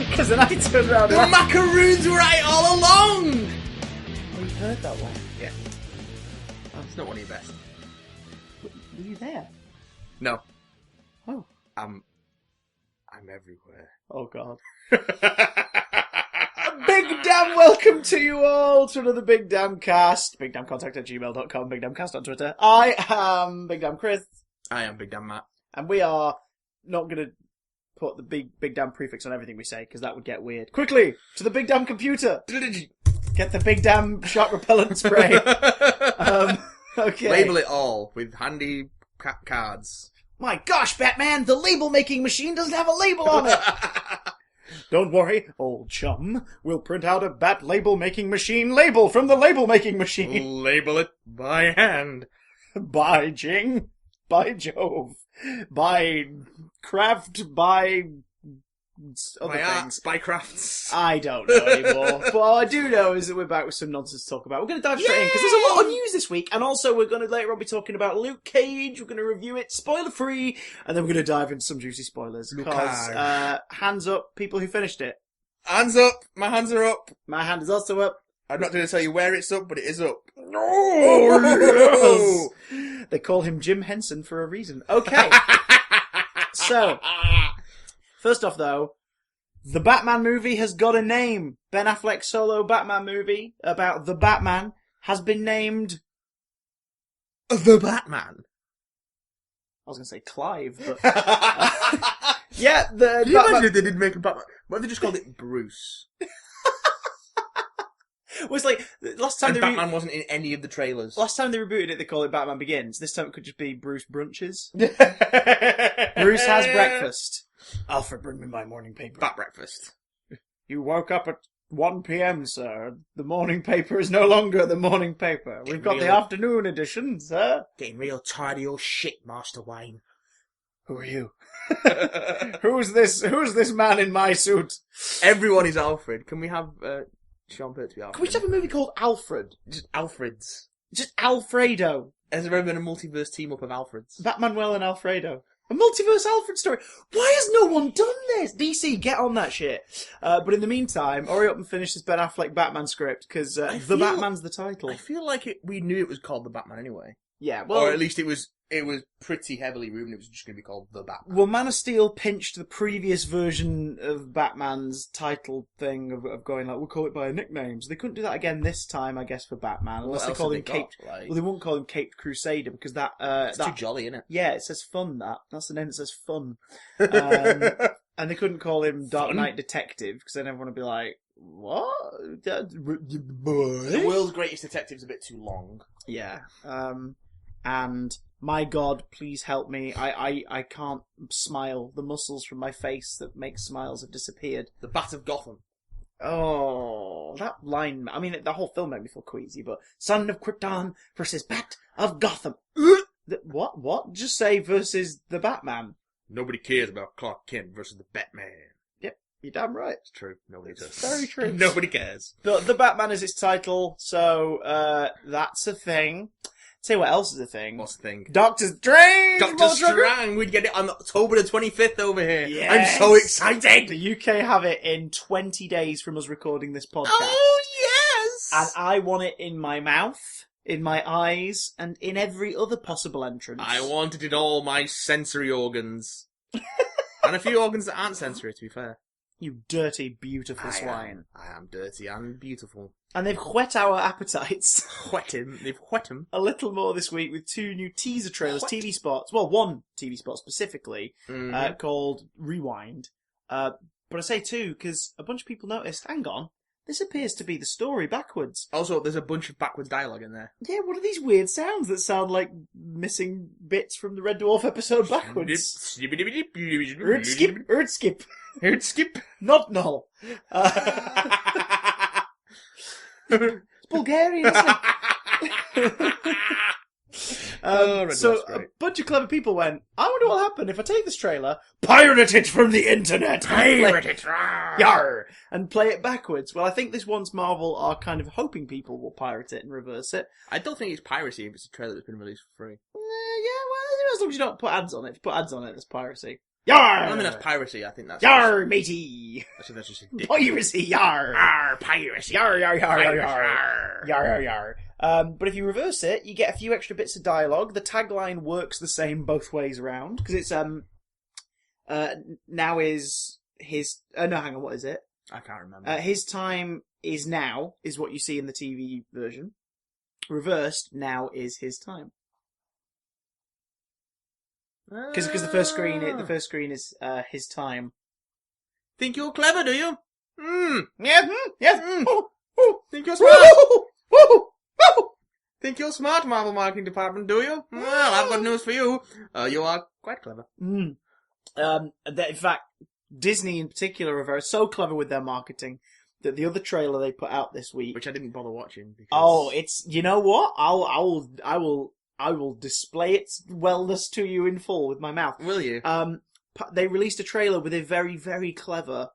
Because then I turned around The macaroons were right all along! Oh, you heard that one? Yeah. Oh, it's not one of your best. Were you there? No. Oh. I'm everywhere. Oh, God. Big Damn welcome to you all to another Big Damn Cast. BigDamnContact@gmail.com, Big Damn Cast on Twitter. I am Big Damn Chris. I am Big Damn Matt. And we are not going to put the Big Damn prefix on everything we say, because that would get weird. Quickly, to the Big Damn computer. Get the Big Damn shark repellent spray. Okay. Label it all with handy cards. My gosh, Batman, the label making machine doesn't have a label on it. Don't worry, old chum. We'll print out a bat label making machine label from the label making machine. Label it by hand. By Jing. By Jove. By craft. By other things. By crafts. I don't know anymore. But all I do know is that we're back with some nonsense to talk about. We're going to dive straight in because there's a lot of news this week. And also we're going to later on be talking about Luke Cage. We're going to review it spoiler free. And then we're going to dive into some juicy spoilers. Because, hands up, people who finished it. Hands up. My hands are up. My hand is also up. I'm not going to tell you where it's up, but it is up. Oh, yes. They call him Jim Henson for a reason. Okay. So, first off though, the Batman movie has got a name. Ben Affleck's solo Batman movie about the Batman has been named... The Batman? I was going to say Clive, but... yeah, the Can you Batman... imagine if they did make a Batman? What if they just called it Bruce? It was like, last time and they Batman wasn't in any of the trailers. Last time they rebooted it, they called it Batman Begins. This time it could just be Bruce Brunches. Bruce has breakfast. Alfred, bring me my morning paper. Bat breakfast. You woke up at 1 p.m, sir. The morning paper is no longer the morning paper. We've got the afternoon edition, sir. Getting real tired of your shit, Master Wayne. Who are you? Who's this man in my suit? Everyone is Alfred. Can we have Sean Peart to be Alfred? Can we just have a movie called Alfred? Just Alfreds. Just Alfredo. Has there ever been a multiverse team-up of Alfreds? Batmanuel and Alfredo. A multiverse Alfred story. Why has no one done this? DC, get on that shit. But in the meantime, hurry up and finish this Ben Affleck Batman script, because The Batman's the title. I feel like we knew it was called The Batman anyway. Yeah, well... Or at least it was pretty heavily rumored it was just going to be called The Batman. Well, Man of Steel pinched the previous version of Batman's title thing of going like, we'll call it by a nickname. So they couldn't do that again this time, I guess, for Batman. Unless they called him Caped... Well, they won't call him Caped Crusader, because that... it's too jolly, isn't it? Yeah, it says fun, that. That's the name that says fun. And they couldn't call him Dark Knight Detective, because then everyone would be like, what? The world's greatest detective's a bit too long. Yeah. And my God, please help me. I can't smile. The muscles from my face that make smiles have disappeared. The Bat of Gotham. Oh, that line. I mean, the whole film made me feel queasy, but Son of Krypton versus Bat of Gotham. What? Just say versus the Batman. Nobody cares about Clark Kent versus the Batman. Yep, you're damn right. It's true. Nobody does. Very true. Nobody cares. The Batman is its title, so that's a thing. Tell you what else is a thing. What's the thing? Doctor Strange! Doctor Strange! We'd get it on October the 25th over here. Yes. I'm so excited! The UK have it in 20 days from us recording this podcast. Oh, yes! And I want it in my mouth, in my eyes, and in every other possible entrance. I want it in all my sensory organs. And a few organs that aren't sensory, to be fair. You dirty, beautiful swine. I am dirty and beautiful. And they've whet our appetites. They've whet him. A little more this week with 2 new teaser trailers, TV spots. Well, one TV spot specifically, called Rewind. But I say 2 because a bunch of people noticed, hang on, this appears to be the story backwards. Also, there's a bunch of backwards dialogue in there. Yeah, what are these weird sounds that sound like missing bits from the Red Dwarf episode backwards? Erd skip, erd skip. Erd skip. Not null. It's Bulgarian, isn't it? So a bunch of clever people went, I wonder what'll happen if I take this trailer, pirate it from the internet, Yarr, and play it backwards. Well, I think this one's Marvel are kind of hoping people will pirate it and reverse it. I don't think it's piracy if it's a trailer that's been released for free. Yeah, well, as long as you don't put ads on it. If you put ads on it, that's piracy. Yar! I mean, that's piracy. I think that's... Yar, matey! I think that's just a dick. Piracy, yar! Yar, piracy. Yar, yar, yar, yar, Piracy, yar. Yar, yar, yar. But if you reverse it, you get a few extra bits of dialogue. The tagline works the same both ways around, because it's, now is his... no, hang on, what is it? I can't remember. His time is now, is what you see in the TV version. Reversed, now is his time. Because the first screen is his time. Think you're clever, do you? Yes, yes. Think you're smart? Think you're smart, Marvel Marketing Department, do you? Well, I've got news for you. You are quite clever. In fact, Disney in particular are so clever with their marketing that the other trailer they put out this week, which I didn't bother watching. Because... Oh, it's, you know what? I will display its wellness to you in full with my mouth. Will you? They released a trailer with a very, very clever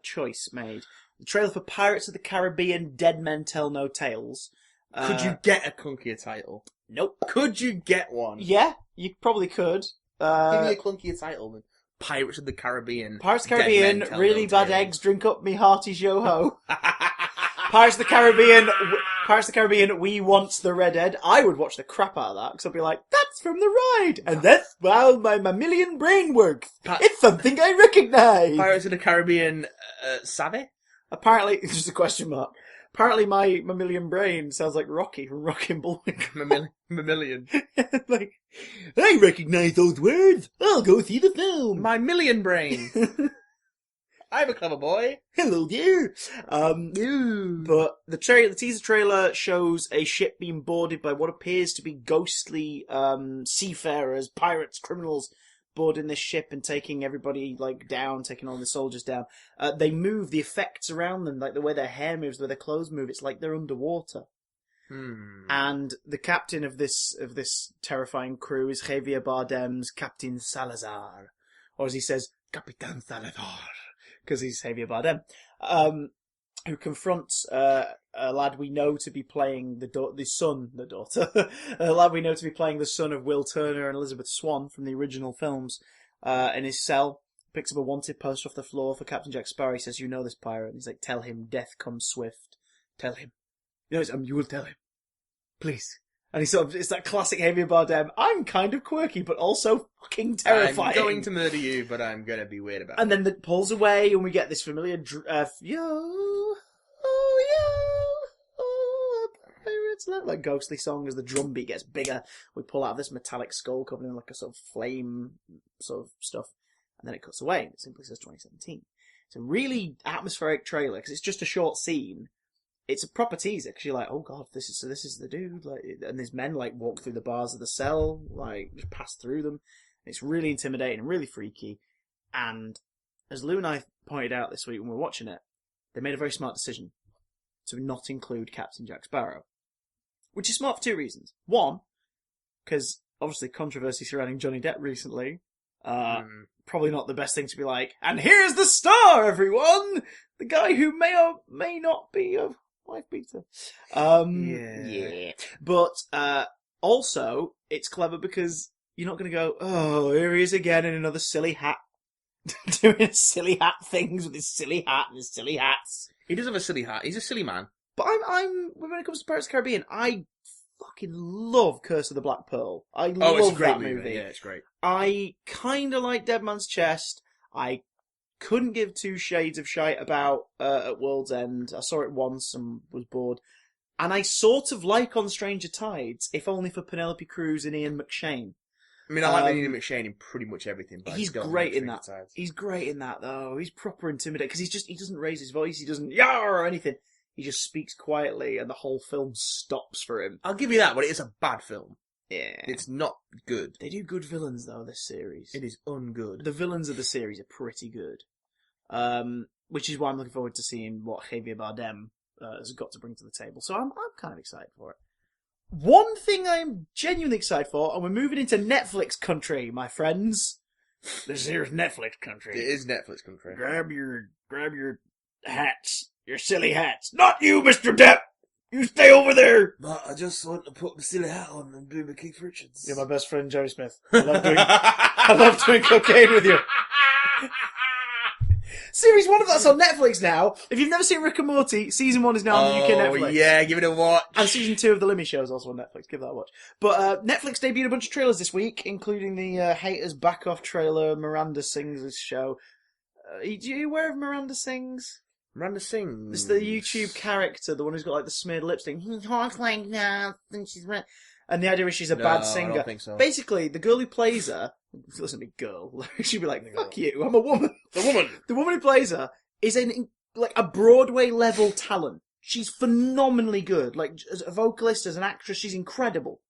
choice made. The trailer for Pirates of the Caribbean: Dead Men Tell No Tales. Could you get a clunkier title? Nope. Could you get one? Yeah, you probably could. Give me a clunkier title than Pirates of the Caribbean. Pirates of the Caribbean, really bad eggs, drink up me hearty yo-ho. Pirates of the Caribbean, we want the redhead. I would watch the crap out of that, because I'd be like, that's from the ride, and that's how my mammalian brain works. It's something I recognise. Pirates of the Caribbean, savvy? Apparently, it's just a question mark. Apparently my mammalian brain sounds like Rocky from Rocky and Bullwinkle. Mammalian. Like, I recognise those words. I'll go see the film. My million brain. I'm a clever boy. Hello, dear. But the teaser trailer shows a ship being boarded by what appears to be ghostly seafarers, pirates, criminals, boarding this ship and taking everybody down, taking all the soldiers down. They move, the effects around them, like the way their hair moves, the way their clothes move. It's like they're underwater. And the captain of this terrifying crew is Javier Bardem's Captain Salazar, or as he says, Capitan Salazar, because he's Javier Bardem, who confronts a lad we know to be playing a lad we know to be playing the son of Will Turner and Elizabeth Swann from the original films, in his cell. Picks up a wanted poster off the floor for Captain Jack Sparrow. He says, "You know this pirate." And he's like, "Tell him death comes swift. Tell him." You will tell him. Please. And it's that classic Javier Bardem, I'm kind of quirky, but also fucking terrifying. I'm going to murder you, but I'm going to be weird about it. And then it pulls away, and we get this familiar, pirates, like ghostly song as the drum beat gets bigger. We pull out this metallic skull covered in like a sort of flame sort of stuff. And then it cuts away, and it simply says 2017. It's a really atmospheric trailer, because it's just a short scene. It's a proper teaser, because you're like, oh god, this is the dude, and these men walk through the bars of the cell, just pass through them. It's really intimidating and really freaky. And as Lou and I pointed out this week when we were watching it, they made a very smart decision to not include Captain Jack Sparrow, which is smart for two reasons. One, because obviously controversy surrounding Johnny Depp recently. Probably not the best thing to be like, and here's the star, everyone! The guy who may or may not be a wife beater. Yeah. But, also, it's clever because you're not going to go, oh, here he is again in another silly hat. Doing silly hat things with his silly hat and his silly hats. He does have a silly hat. He's a silly man. But when it comes to Pirates of the Caribbean, I fucking love Curse of the Black Pearl. I love it's a great that movie. Yeah, it's great. I kind of like Dead Man's Chest. I couldn't give two shades of shite about at World's End. I saw it once and was bored. And I sort of like On Stranger Tides, if only for Penelope Cruz and Ian McShane. I mean, I like Ian McShane in pretty much everything. But he's great in that. He's great in that, though. He's proper intimidating, because he doesn't raise his voice, he doesn't yar or anything. He just speaks quietly, and the whole film stops for him. I'll give you that, but it is a bad film. Yeah. It's not good. They do good villains, though, this series. It is ungood. The villains of the series are pretty good. Which is why I'm looking forward to seeing what Javier Bardem has got to bring to the table. So I'm kind of excited for it. One thing I'm genuinely excited for, and we're moving into Netflix country, my friends. This here's Netflix country. It is Netflix country. Grab your hats. Your silly hats. Not you, Mr. Depp! You stay over there! But I just want to put my silly hat on and do my Keith Richards. You're my best friend, Jerry Smith. I love doing cocaine with you. Series 1 of that's on Netflix now. If you've never seen Rick and Morty, season 1 is now on the UK Netflix. Oh, yeah, give it a watch. And season 2 of The Lemmy Show is also on Netflix. Give that a watch. But Netflix debuted a bunch of trailers this week, including the Haters Back Off trailer, Miranda Sings' show. Are you aware of Miranda Sings? Miranda Sings? It's the YouTube character, the one who's got like the smeared lipstick. He talks like that, and she's... And the idea is she's a bad singer. I don't think so. Basically, the girl who plays her, listen to me, girl, she'd be like, fuck you, I'm a woman. The woman! The woman who plays her is like a Broadway level talent. She's phenomenally good. Like, as a vocalist, as an actress, she's incredible.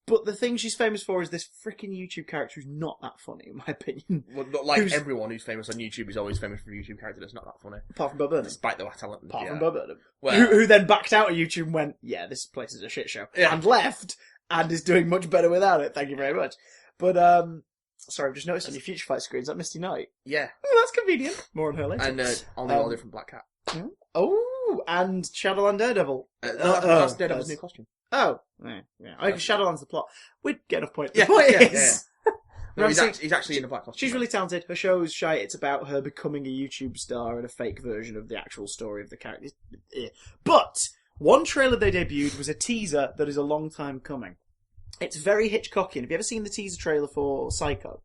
But the thing she's famous for is this freaking YouTube character who's not that funny, in my opinion. Well, not like everyone who's famous on YouTube is always famous for a YouTube character that's not that funny. Apart from Bo Burnham. Despite their talent. Apart from Bo Burnham. Well, who then backed out of YouTube and went, yeah, this place is a shit show. Yeah. And left, and is doing much better without it. Thank you very much. But, sorry, I've just noticed on your Future Fight screen, is that Misty Knight? Yeah. Oh, that's convenient. More on her later. And only all different Black Cat. Oh, and Shadowland Daredevil. That's Daredevil's new costume. Oh, yeah. I think Shadowland's the plot. We'd get enough point. Yeah, The point yeah, is... yeah. No, he's actually in a black costume. She's really talented. Her show's shite. It's about her becoming a YouTube star and a fake version of the actual story of the character. But one trailer they debuted was a teaser that is a long time coming. It's very Hitchcockian. Have you ever seen the teaser trailer for Psycho?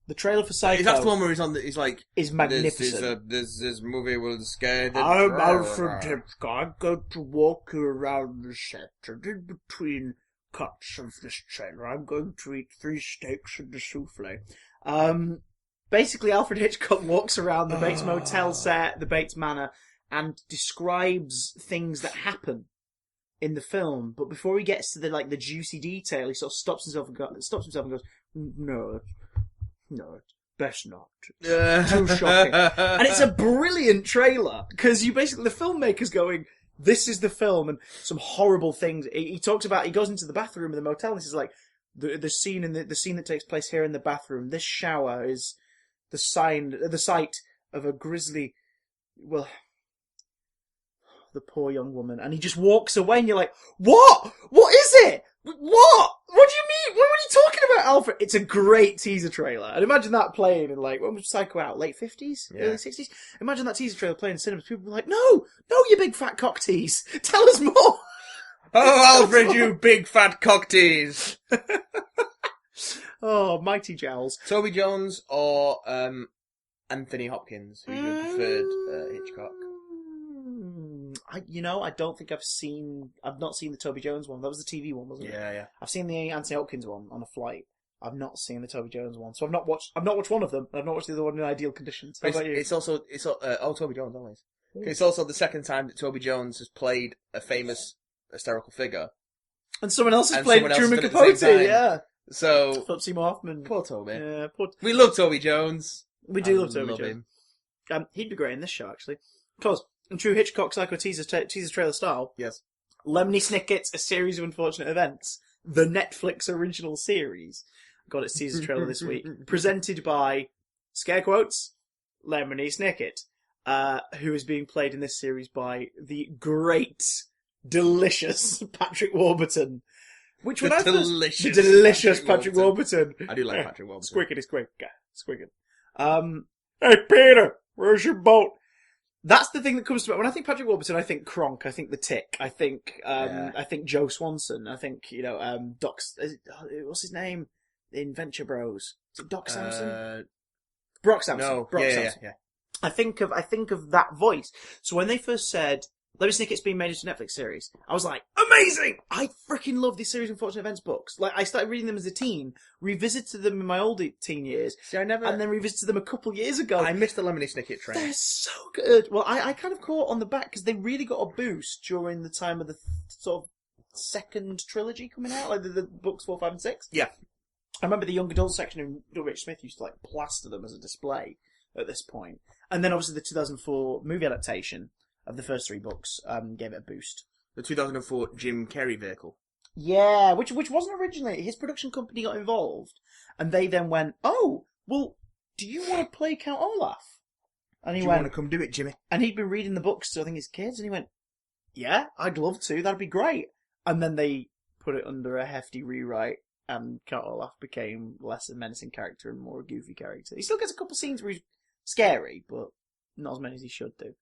The trailer for Psycho... Is that the one where he's like... Is magnificent. This movie will scare the... I'm Alfred Hitchcock. I'm going to walk you around the set, and in between cuts of this trailer, I'm going to eat 3 steaks and a souffle. Basically, Alfred Hitchcock walks around the Bates Motel set, the Bates Manor, and describes things that happen in the film. But before he gets to the juicy detail, he sort of stops himself and goes, "No, it's best not. Too shocking." And it's a brilliant trailer because the filmmaker's going, this is the film, and some horrible things. He talks about, he goes into the bathroom of the motel, and this is like the scene that takes place here in the bathroom. This shower is the site of a grisly, well, the poor young woman, and he just walks away, and you're like, what? What is it? What? What do you mean? What are you talking about, Alfred? It's a great teaser trailer. And imagine that playing in when was Psycho out? Late 50s? Yeah. Early 60s? Imagine that teaser trailer playing in cinemas. People were like, no, you big fat cock tease. Tell us more. Oh, Alfred, you big fat cock tease. Oh, mighty jowls. Toby Jones or Anthony Hopkins, who's your preferred Hitchcock? I don't think I've not seen the Toby Jones one. That was the TV one, wasn't it? Yeah. I've seen the Anthony Hopkins one on a flight. I've not seen the Toby Jones one. So I've not watched one of them, and I've not watched the other one in ideal conditions. How about you? It's Toby Jones always. It's also the second time that Toby Jones has played a famous historical figure. And someone else has played Truman Capote, yeah. So Philip Seymour Hoffman. Poor Toby. Yeah, we love Toby Jones. We do love Toby Jones. He'd be great in this show, actually. Because, in true Hitchcock Psycho teaser trailer style, yes, Lemony Snicket, A Series of Unfortunate Events, the Netflix original series, got its teaser trailer this week, presented by, scare quotes, Lemony Snicket, who is being played in this series by the great, delicious Patrick Warburton. Which the delicious Patrick Warburton. I do like Patrick Warburton. Squiggity. Hey Peter, where's your boat? That's the thing that comes to me. When I think Patrick Warburton, I think Kronk, I think The Tick, I think Joe Swanson, I think, Doc, what's his name? In Venture Bros. Is it Doc Samson? Brock Samson. No. Brock Samson. Yeah. I think of that voice. So when they first said, Lemony Snicket's being made into a Netflix series, I was like, amazing! I freaking love these series of Unfortunate Events books. I started reading them as a teen, revisited them in my older teen years. See, and then revisited them a couple years ago. I missed the Lemony Snicket train. They're so good. Well, I kind of caught on the back because they really got a boost during the time of the sort of second trilogy coming out, like the books 4, 5, and 6. Yeah. I remember the young adult section in W.H. Smith used to plaster them as a display at this point. And then obviously the 2004 movie adaptation of the first 3 books gave it a boost. The 2004 Jim Carrey vehicle. Yeah, which wasn't originally. His production company got involved, and they then went, "Oh, well, do you want to play Count Olaf?" And he went, "Do you want to come do it, Jimmy?" And he'd been reading the books to, I think, his kids, and he went, yeah, I'd love to. That'd be great. And then they put it under a hefty rewrite, and Count Olaf became less a menacing character and more a goofy character. He still gets a couple scenes where he's scary, but not as many as he should do.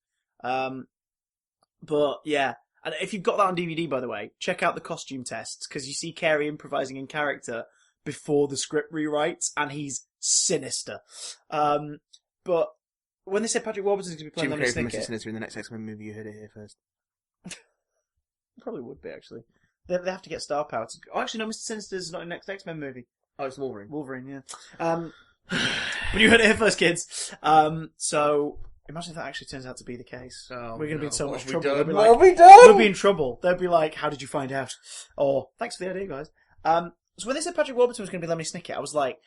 But yeah, and if you've got that on DVD, by the way, check out the costume tests, because you see Carey improvising in character before the script rewrites, and he's sinister. But when they said Patrick Warburton's going to be playing Lemony Snicket... Mr. Sinister in the next X-Men movie, you heard it here first. Probably would be, actually. They have to get star power. Oh, actually, no, Mr. Sinister's not in the next X-Men movie. Oh, it's Wolverine. Wolverine, yeah. But you heard it here first, kids. So... Imagine if that actually turns out to be the case. Oh, We're going to be in so much trouble. What have we done? We'll be in trouble. They'll be like, how did you find out? Or, thanks for the idea, guys. So when they said Patrick Warburton was going to be Lemony Snicket, I was like,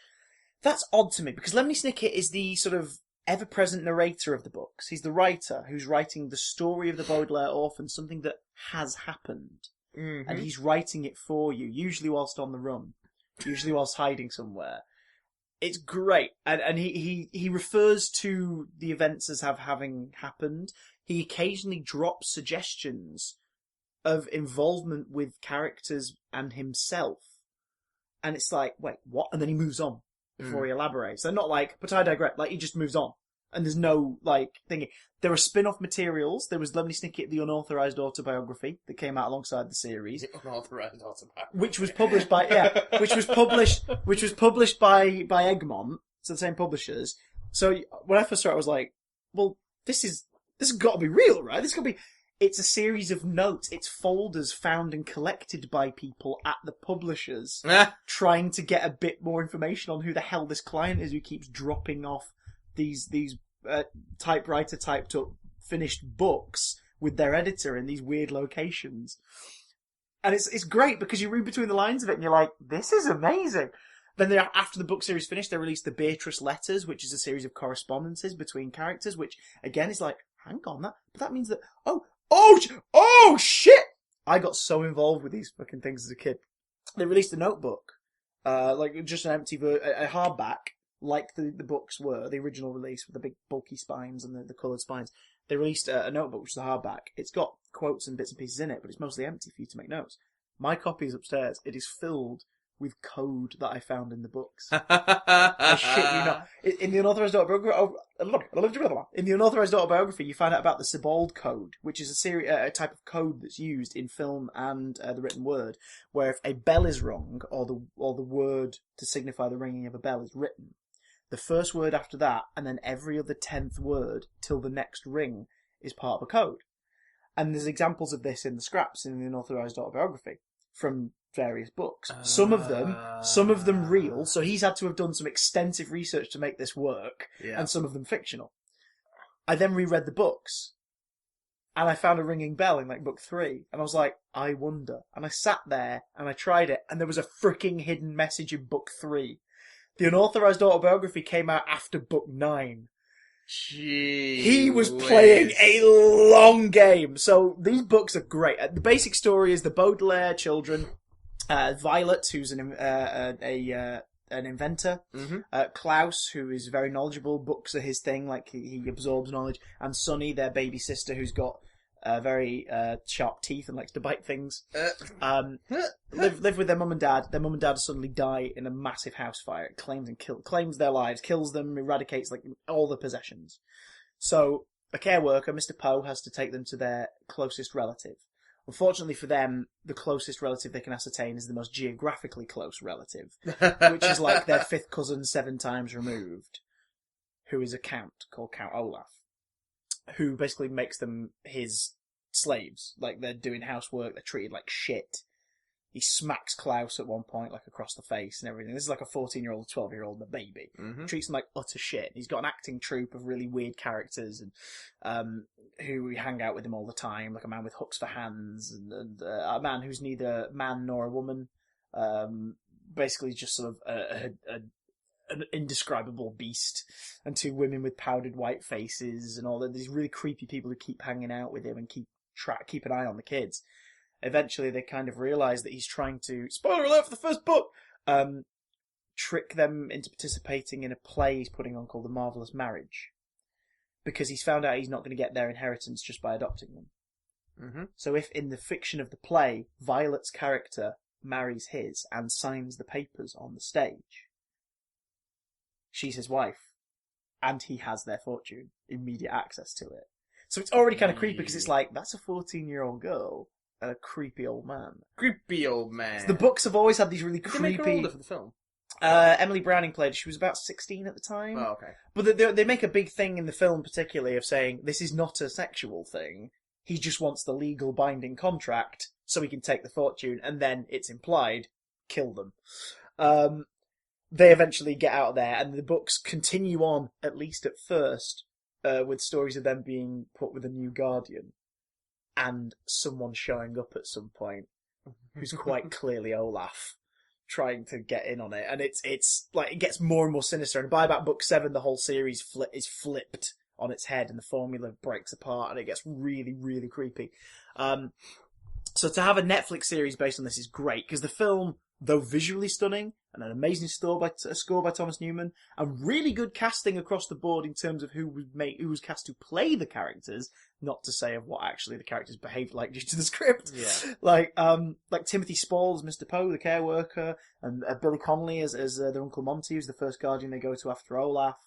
that's odd to me, because Lemony Snicket is the sort of ever-present narrator of the books. He's the writer who's writing the story of the Baudelaire orphan, something that has happened. Mm-hmm. And he's writing it for you, usually whilst on the run, usually whilst hiding somewhere. It's great, and he refers to the events as having happened. He occasionally drops suggestions of involvement with characters and himself, and it's like, wait, what? And then he moves on before he elaborates. They're not like, but I digress. Like, he just moves on, and there's no like thinking. There are spin-off materials. There was Lemony Snicket, the unauthorized autobiography that came out alongside the series. The unauthorized autobiography, which was published by which was published by Egmont, so the same publishers. So when I first saw it, I was like, well, this has got to be real, right? This got to be. It's a series of notes. It's folders found and collected by people at the publishers, trying to get a bit more information on who the hell this client is who keeps dropping off these typewriter typed up finished books with their editor in these weird locations. And it's great because you read between the lines of it and you're like, this is amazing. Then after the book series finished, they released the Beatrice Letters, which is a series of correspondences between characters, which again is like, hang on, that means that, oh shit! I got so involved with these fucking things as a kid. They released a notebook, like just an empty, a hardback, like the books were, the original release with the big bulky spines and the coloured spines. They released a notebook, which is a hardback. It's got quotes and bits and pieces in it, but it's mostly empty for you to make notes. My copy is upstairs. It is filled with code that I found in the books. I shit you not. In the unauthorized autobiography, you find out about the Sebald code, which is a type of code that's used in film and the written word, where if a bell is wrong or the word to signify the ringing of a bell is written, the first word after that, and then every other 10th word till the next ring is part of a code. And there's examples of this in the scraps in the unauthorized autobiography from various books. Some of them real, so he's had to have done some extensive research to make this work, and some of them fictional. I then reread the books, and I found a ringing bell in like book 3, and I was like, I wonder. And I sat there, and I tried it, and there was a freaking hidden message in book 3. The unauthorized autobiography came out after book 9. Jeez. He was playing a long game. So these books are great. The basic story is the Baudelaire children. Violet, who's an inventor. Mm-hmm. Klaus, who is very knowledgeable. Books are his thing. Like he absorbs knowledge. And Sunny, their baby sister, who's got very sharp teeth and likes to bite things. Live with their mum and dad. Their mum and dad suddenly die in a massive house fire. It claims their lives, kills them, eradicates like all the possessions. So a care worker, Mr. Poe, has to take them to their closest relative. Unfortunately for them, the closest relative they can ascertain is the most geographically close relative, which is like their 5th cousin 7 times removed, who is a count called Count Olaf, who basically makes them his slaves. Like, they're doing housework, they're treated like shit. He smacks Klaus at one point, like, across the face and everything. This is like a 14-year-old, 12-year-old, and a baby. Mm-hmm. He treats them like utter shit. He's got an acting troupe of really weird characters and who hang out with him all the time, like a man with hooks for hands and a man who's neither man nor a woman. Basically just sort of an indescribable beast, and 2 women with powdered white faces and all that. These really creepy people who keep hanging out with him and keep an eye on the kids. Eventually they kind of realise that he's trying to, spoiler alert for the first book, trick them into participating in a play he's putting on called The Marvellous Marriage, because he's found out he's not going to get their inheritance just by adopting them. Mm-hmm. So if in the fiction of the play, Violet's character marries his and signs the papers on the stage, she's his wife, and he has their fortune, immediate access to it. So it's already kind of creepy because it's like, that's a 14-year-old girl and a creepy old man. Creepy old man. So the books have always had these really Did creepy... they make her older for the film? Emily Browning played, she was about 16 at the time. Oh, okay. But they make a big thing in the film particularly of saying, this is not a sexual thing. He just wants the legal binding contract so he can take the fortune, and then it's implied, kill them. They eventually get out of there, and the books continue on, at least at first, with stories of them being put with a new guardian, and someone showing up at some point, who's quite clearly Olaf, trying to get in on it, and it's like, it gets more and more sinister, and by about book 7, the whole series is flipped on its head, and the formula breaks apart, and it gets really, really creepy. So to have a Netflix series based on this is great, because the film, though visually stunning, and an amazing score by Thomas Newman, and really good casting across the board in terms of who was cast to play the characters, not to say of what actually the characters behaved like due to the script. Yeah. Like Timothy Spall as Mr. Poe, the care worker, and Billy Connolly as their Uncle Monty, who's the first guardian they go to after Olaf.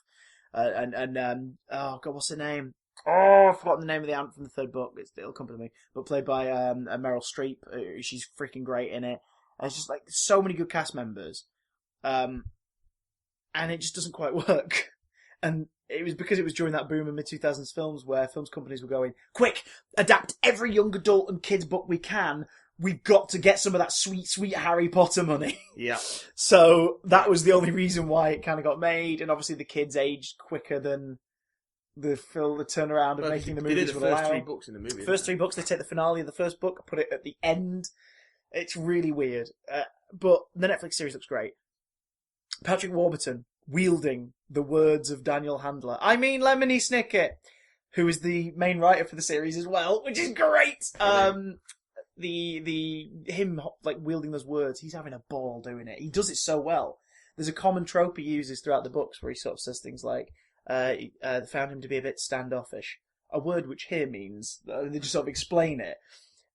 Oh god, what's her name? Oh, I've forgotten the name of the aunt from the third book. It'll come to me. But played by Meryl Streep. She's freaking great in it. It's just like so many good cast members, and it just doesn't quite work. And it was because it was during that boom of mid-2000s films where films companies were going, quick, adapt every young adult and kids book we can. We've got to get some of that sweet, sweet Harry Potter money. Yeah. So that was the only reason why it kind of got made, and obviously the kids aged quicker than the turnaround of making the movies would allow. They did the first 3 books in the movie. First 3 books, they take the finale of the first book, put it at the end. It's really weird. But the Netflix series looks great. Patrick Warburton wielding the words of Daniel Handler. I mean Lemony Snicket, who is the main writer for the series as well, which is great. Him like wielding those words, he's having a ball doing it. He does it so well. There's a common trope he uses throughout the books where he sort of says things like, found him to be a bit standoffish. A word which here means, they just sort of explain it.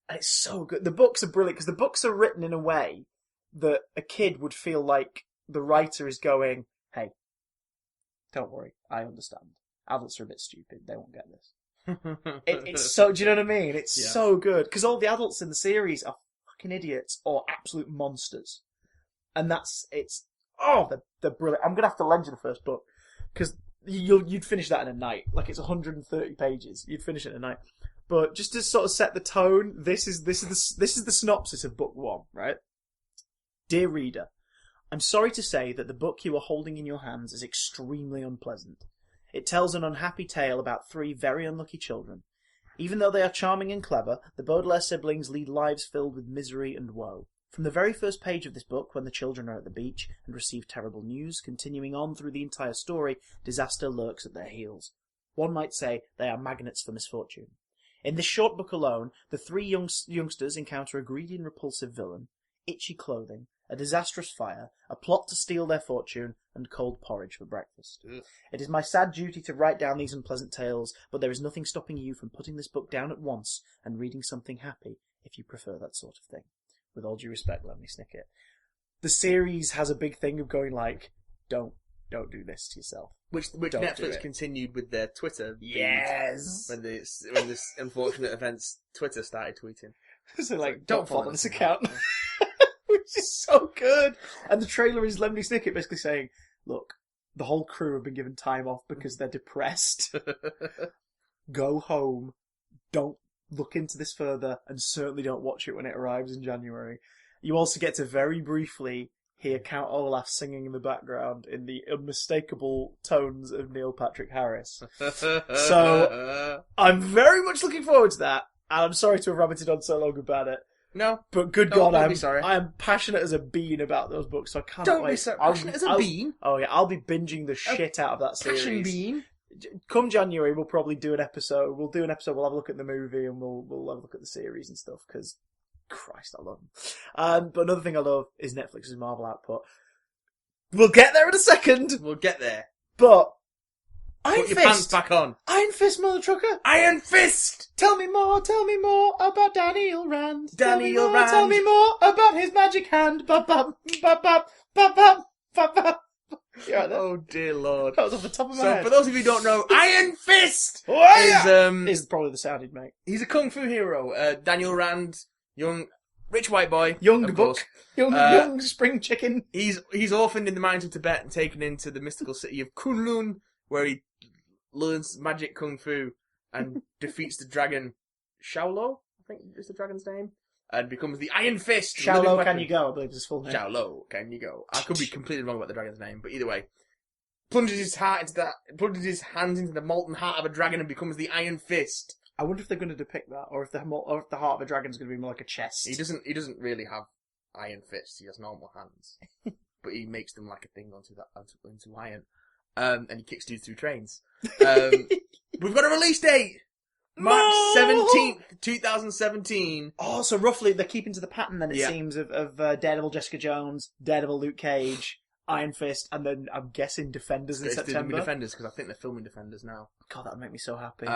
And it's so good. The books are brilliant because the books are written in a way that a kid would feel like the writer is going, hey, don't worry, I understand. Adults are a bit stupid. They won't get this. It's so, do you know what I mean? It's so good. Because all the adults in the series are fucking idiots or absolute monsters. And they're brilliant. I'm going to have to lend you the first book. Because you'd finish that in a night. Like, it's 130 pages. You'd finish it in a night. But just to sort of set the tone, this is the synopsis of book 1, right? Dear reader, I'm sorry to say that the book you are holding in your hands is extremely unpleasant. It tells an unhappy tale about 3 very unlucky children. Even though they are charming and clever, the Baudelaire siblings lead lives filled with misery and woe. From the very first page of this book, when the children are at the beach and receive terrible news, continuing on through the entire story, disaster lurks at their heels. One might say they are magnets for misfortune. In this short book alone, the 3 youngsters encounter a greedy and repulsive villain, itchy clothing, a disastrous fire, a plot to steal their fortune, and cold porridge for breakfast. Ugh. It is my sad duty to write down these unpleasant tales, but there is nothing stopping you from putting this book down at once and reading something happy, if you prefer that sort of thing. With all due respect, Lemony Snicket. The series has a big thing of going like, don't do this to yourself. Which Netflix continued with their Twitter. Yes! When this unfortunate events, Twitter started tweeting. So like, don't follow this account. Which is so good. And the trailer is Lemony Snicket basically saying, look, the whole crew have been given time off because they're depressed. Go home. Don't look into this further, and certainly don't watch it when it arrives in January. You also get to very briefly hear Count Olaf singing in the background in the unmistakable tones of Neil Patrick Harris. So, I'm very much looking forward to that, and I'm sorry to have rabbited on so long about it. No. But good God, sorry. I am passionate as a bean about those books, so I can't Don't wait. be so passionate as a bean? Oh yeah, I'll be binging the shit out of that series. Passion bean? Come January, we'll probably do an episode. We'll have a look at the movie, and we'll have a look at the series and stuff, because Christ, I love them. But another thing I love is Netflix's Marvel output. We'll get there in a second. We'll get there. But Put your pants back on. Iron Fist, mother trucker. Iron Fist! Tell me more about Daniel Rand. Daniel Rand. Tell me more about his magic hand. Bop, bop, bop, bop, bop, bop, bop, bop. You're right there. Oh dear lord. That was off the top of my head. So for those of you who don't know, Iron Fist is probably the sound he'd make. He's a kung fu hero. Daniel Rand, young, rich white boy. Young buck. Young spring chicken. He's orphaned in the mines of Tibet and taken into the mystical city of Kunlun, where he learns magic kung fu and defeats the dragon Shaolo, I think is the dragon's name, and becomes the Iron Fist. Shaolo, can you go? I believe is his full name. Shaolo, can you go? I could be completely wrong about the dragon's name, but either way, plunges his hands into the molten heart of a dragon and becomes the Iron Fist. I wonder if they're going to depict that, or if the heart of a dragon is going to be more like a chest. He doesn't really have iron fists. He has normal hands, but he makes them like a thing into iron. And he kicks dudes through trains. We've got a release date! March 17th, 2017. Oh, so roughly they're keeping to the pattern then, it seems, of Daredevil, Jessica Jones, Daredevil, Luke Cage, Iron Fist, and then I'm guessing Defenders in September. Defenders, because I think they're filming Defenders now. God, that would make me so happy.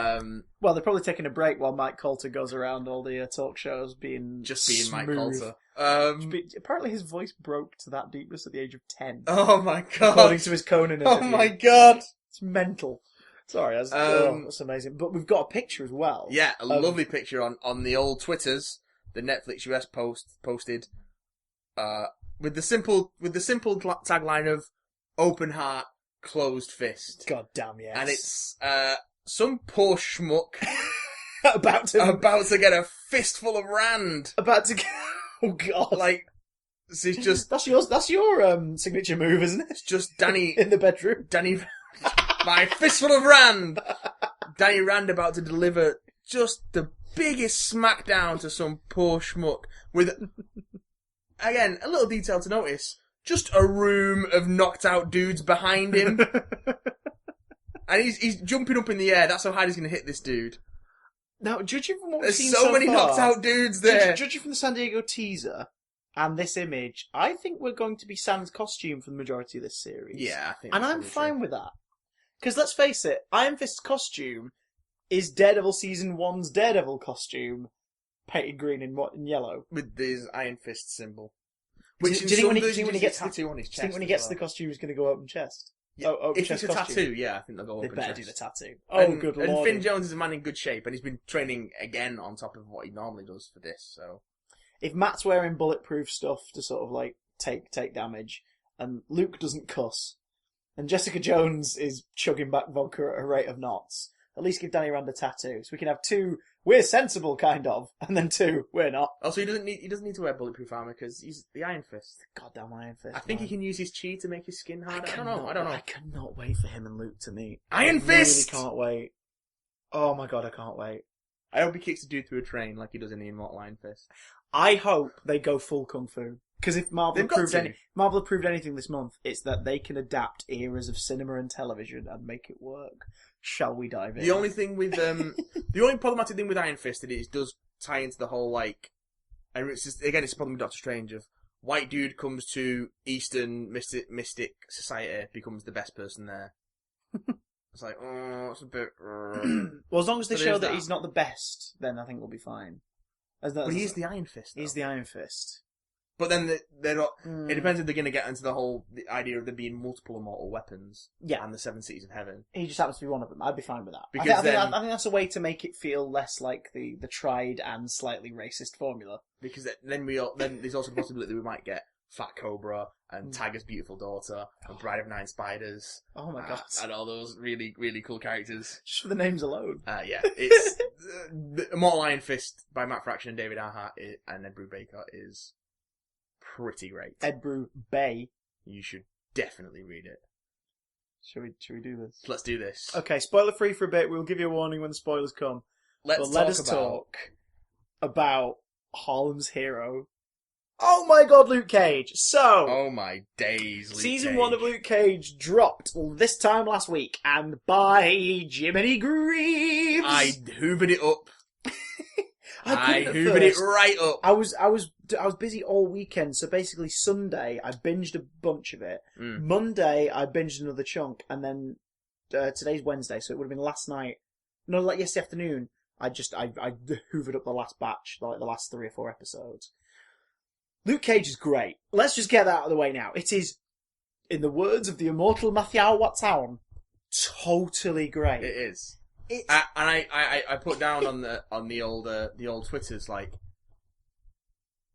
Well, they're probably taking a break while Mike Coulter goes around all the talk shows being smooth. Mike Coulter. Apparently his voice broke to that deepness at the age of 10. Oh my god. According to his Conan interview. Oh my god. It's mental. Sorry, that's amazing. But we've got a picture as well. Yeah, a lovely picture on the old Twitters. The Netflix US posted with the simple tagline of "Open heart, closed fist." God damn yes. And it's some poor schmuck about to get a fistful of Rand. Oh god! Like it's just that's your signature move, isn't it? It's just Danny in the bedroom. Danny, my fistful of Rand. Danny Rand about to deliver just the biggest smackdown to some poor schmuck with, again, a little detail to notice. Just a room of knocked out dudes behind him. And he's jumping up in the air. That's how hard he's going to hit this dude. Now, judging from what we've There's seen so many far, knocked out dudes there. Judging from the San Diego teaser and this image, I think we're going to be Sans costume for the majority of this series. Yeah, I think and I'm fine with that. Because let's face it, Iron Fist's costume is Daredevil Season 1's Daredevil costume, painted green and yellow. With this Iron Fist symbol. Do you think when he gets tattoo on his chest? Do you think when he gets the costume, he's going to go open chest? Yeah. Open if chest it's a costume. tattoo, yeah, I think they'll go open chest. They better do the tattoo. Oh, good lord. And Finn Jones is a man in good shape, and he's been training again on top of what he normally does for this, so... If Matt's wearing bulletproof stuff to sort of, like, take damage, and Luke doesn't cuss, and Jessica Jones is chugging back vodka at a rate of knots, at least give Danny Rand a tattoo, so we can have two, we're sensible, kind of, and then two, we're not. Also, he doesn't need to wear bulletproof armor, because he's the Iron Fist. Goddamn Iron Fist. I think he can use his chi to make his skin harder. I don't know. I cannot wait for him and Luke to meet. Iron Fist! I really can't wait. Oh my god, I can't wait. I hope he kicks a dude through a train like he does in the Immortal Iron Fist. I hope they go full kung fu. Because if Marvel have proved anything this month, it's that they can adapt eras of cinema and television and make it work. Shall we dive in? The only thing with the only problematic thing with Iron Fist is it does tie into the whole like, and it's just, again, it's a problem with Doctor Strange of white dude comes to Eastern mystic society, becomes the best person there. It's like, oh, it's a bit. Well, as long as they show that he's not the best, then I think we'll be fine. But he's the Iron Fist. He's the Iron Fist. But then they're not. It depends if they're going to get into the idea of there being multiple immortal weapons. Yeah. And the seven cities of heaven. He just happens to be one of them. I'd be fine with that. Because I think that's a way to make it feel less like the tried and slightly racist formula. Because then there's also the possibility that we might get Fat Cobra and Tiger's beautiful daughter and Bride of Nine Spiders. Oh my god! And all those really really cool characters. Just for the names alone. Yeah, it's Immortal Iron Fist by Matt Fraction and David Arhart and Ed Brubaker is pretty great. Ed Bay. You should definitely read it. Should we do this? Let's do this. Okay, spoiler free for a bit. We'll give you a warning when the spoilers come. Let us talk about Harlem's hero. Oh my god, Luke Cage! So... Oh my days, Luke Season Cage. 1 of Luke Cage dropped this time last week, and by Jiminy Greaves... I hoovered it up. I hoovered it right up. I was busy all weekend, so basically Sunday I binged a bunch of it. Monday I binged another chunk, and then today's Wednesday, so it would have been last night. No, like yesterday afternoon. I hoovered up the last batch, like the last 3 or 4 episodes. Luke Cage is great. Let's just get that out of the way now. It is, in the words of the immortal Matthew Wattown, totally great. It is. I put down on the old Twitters, like,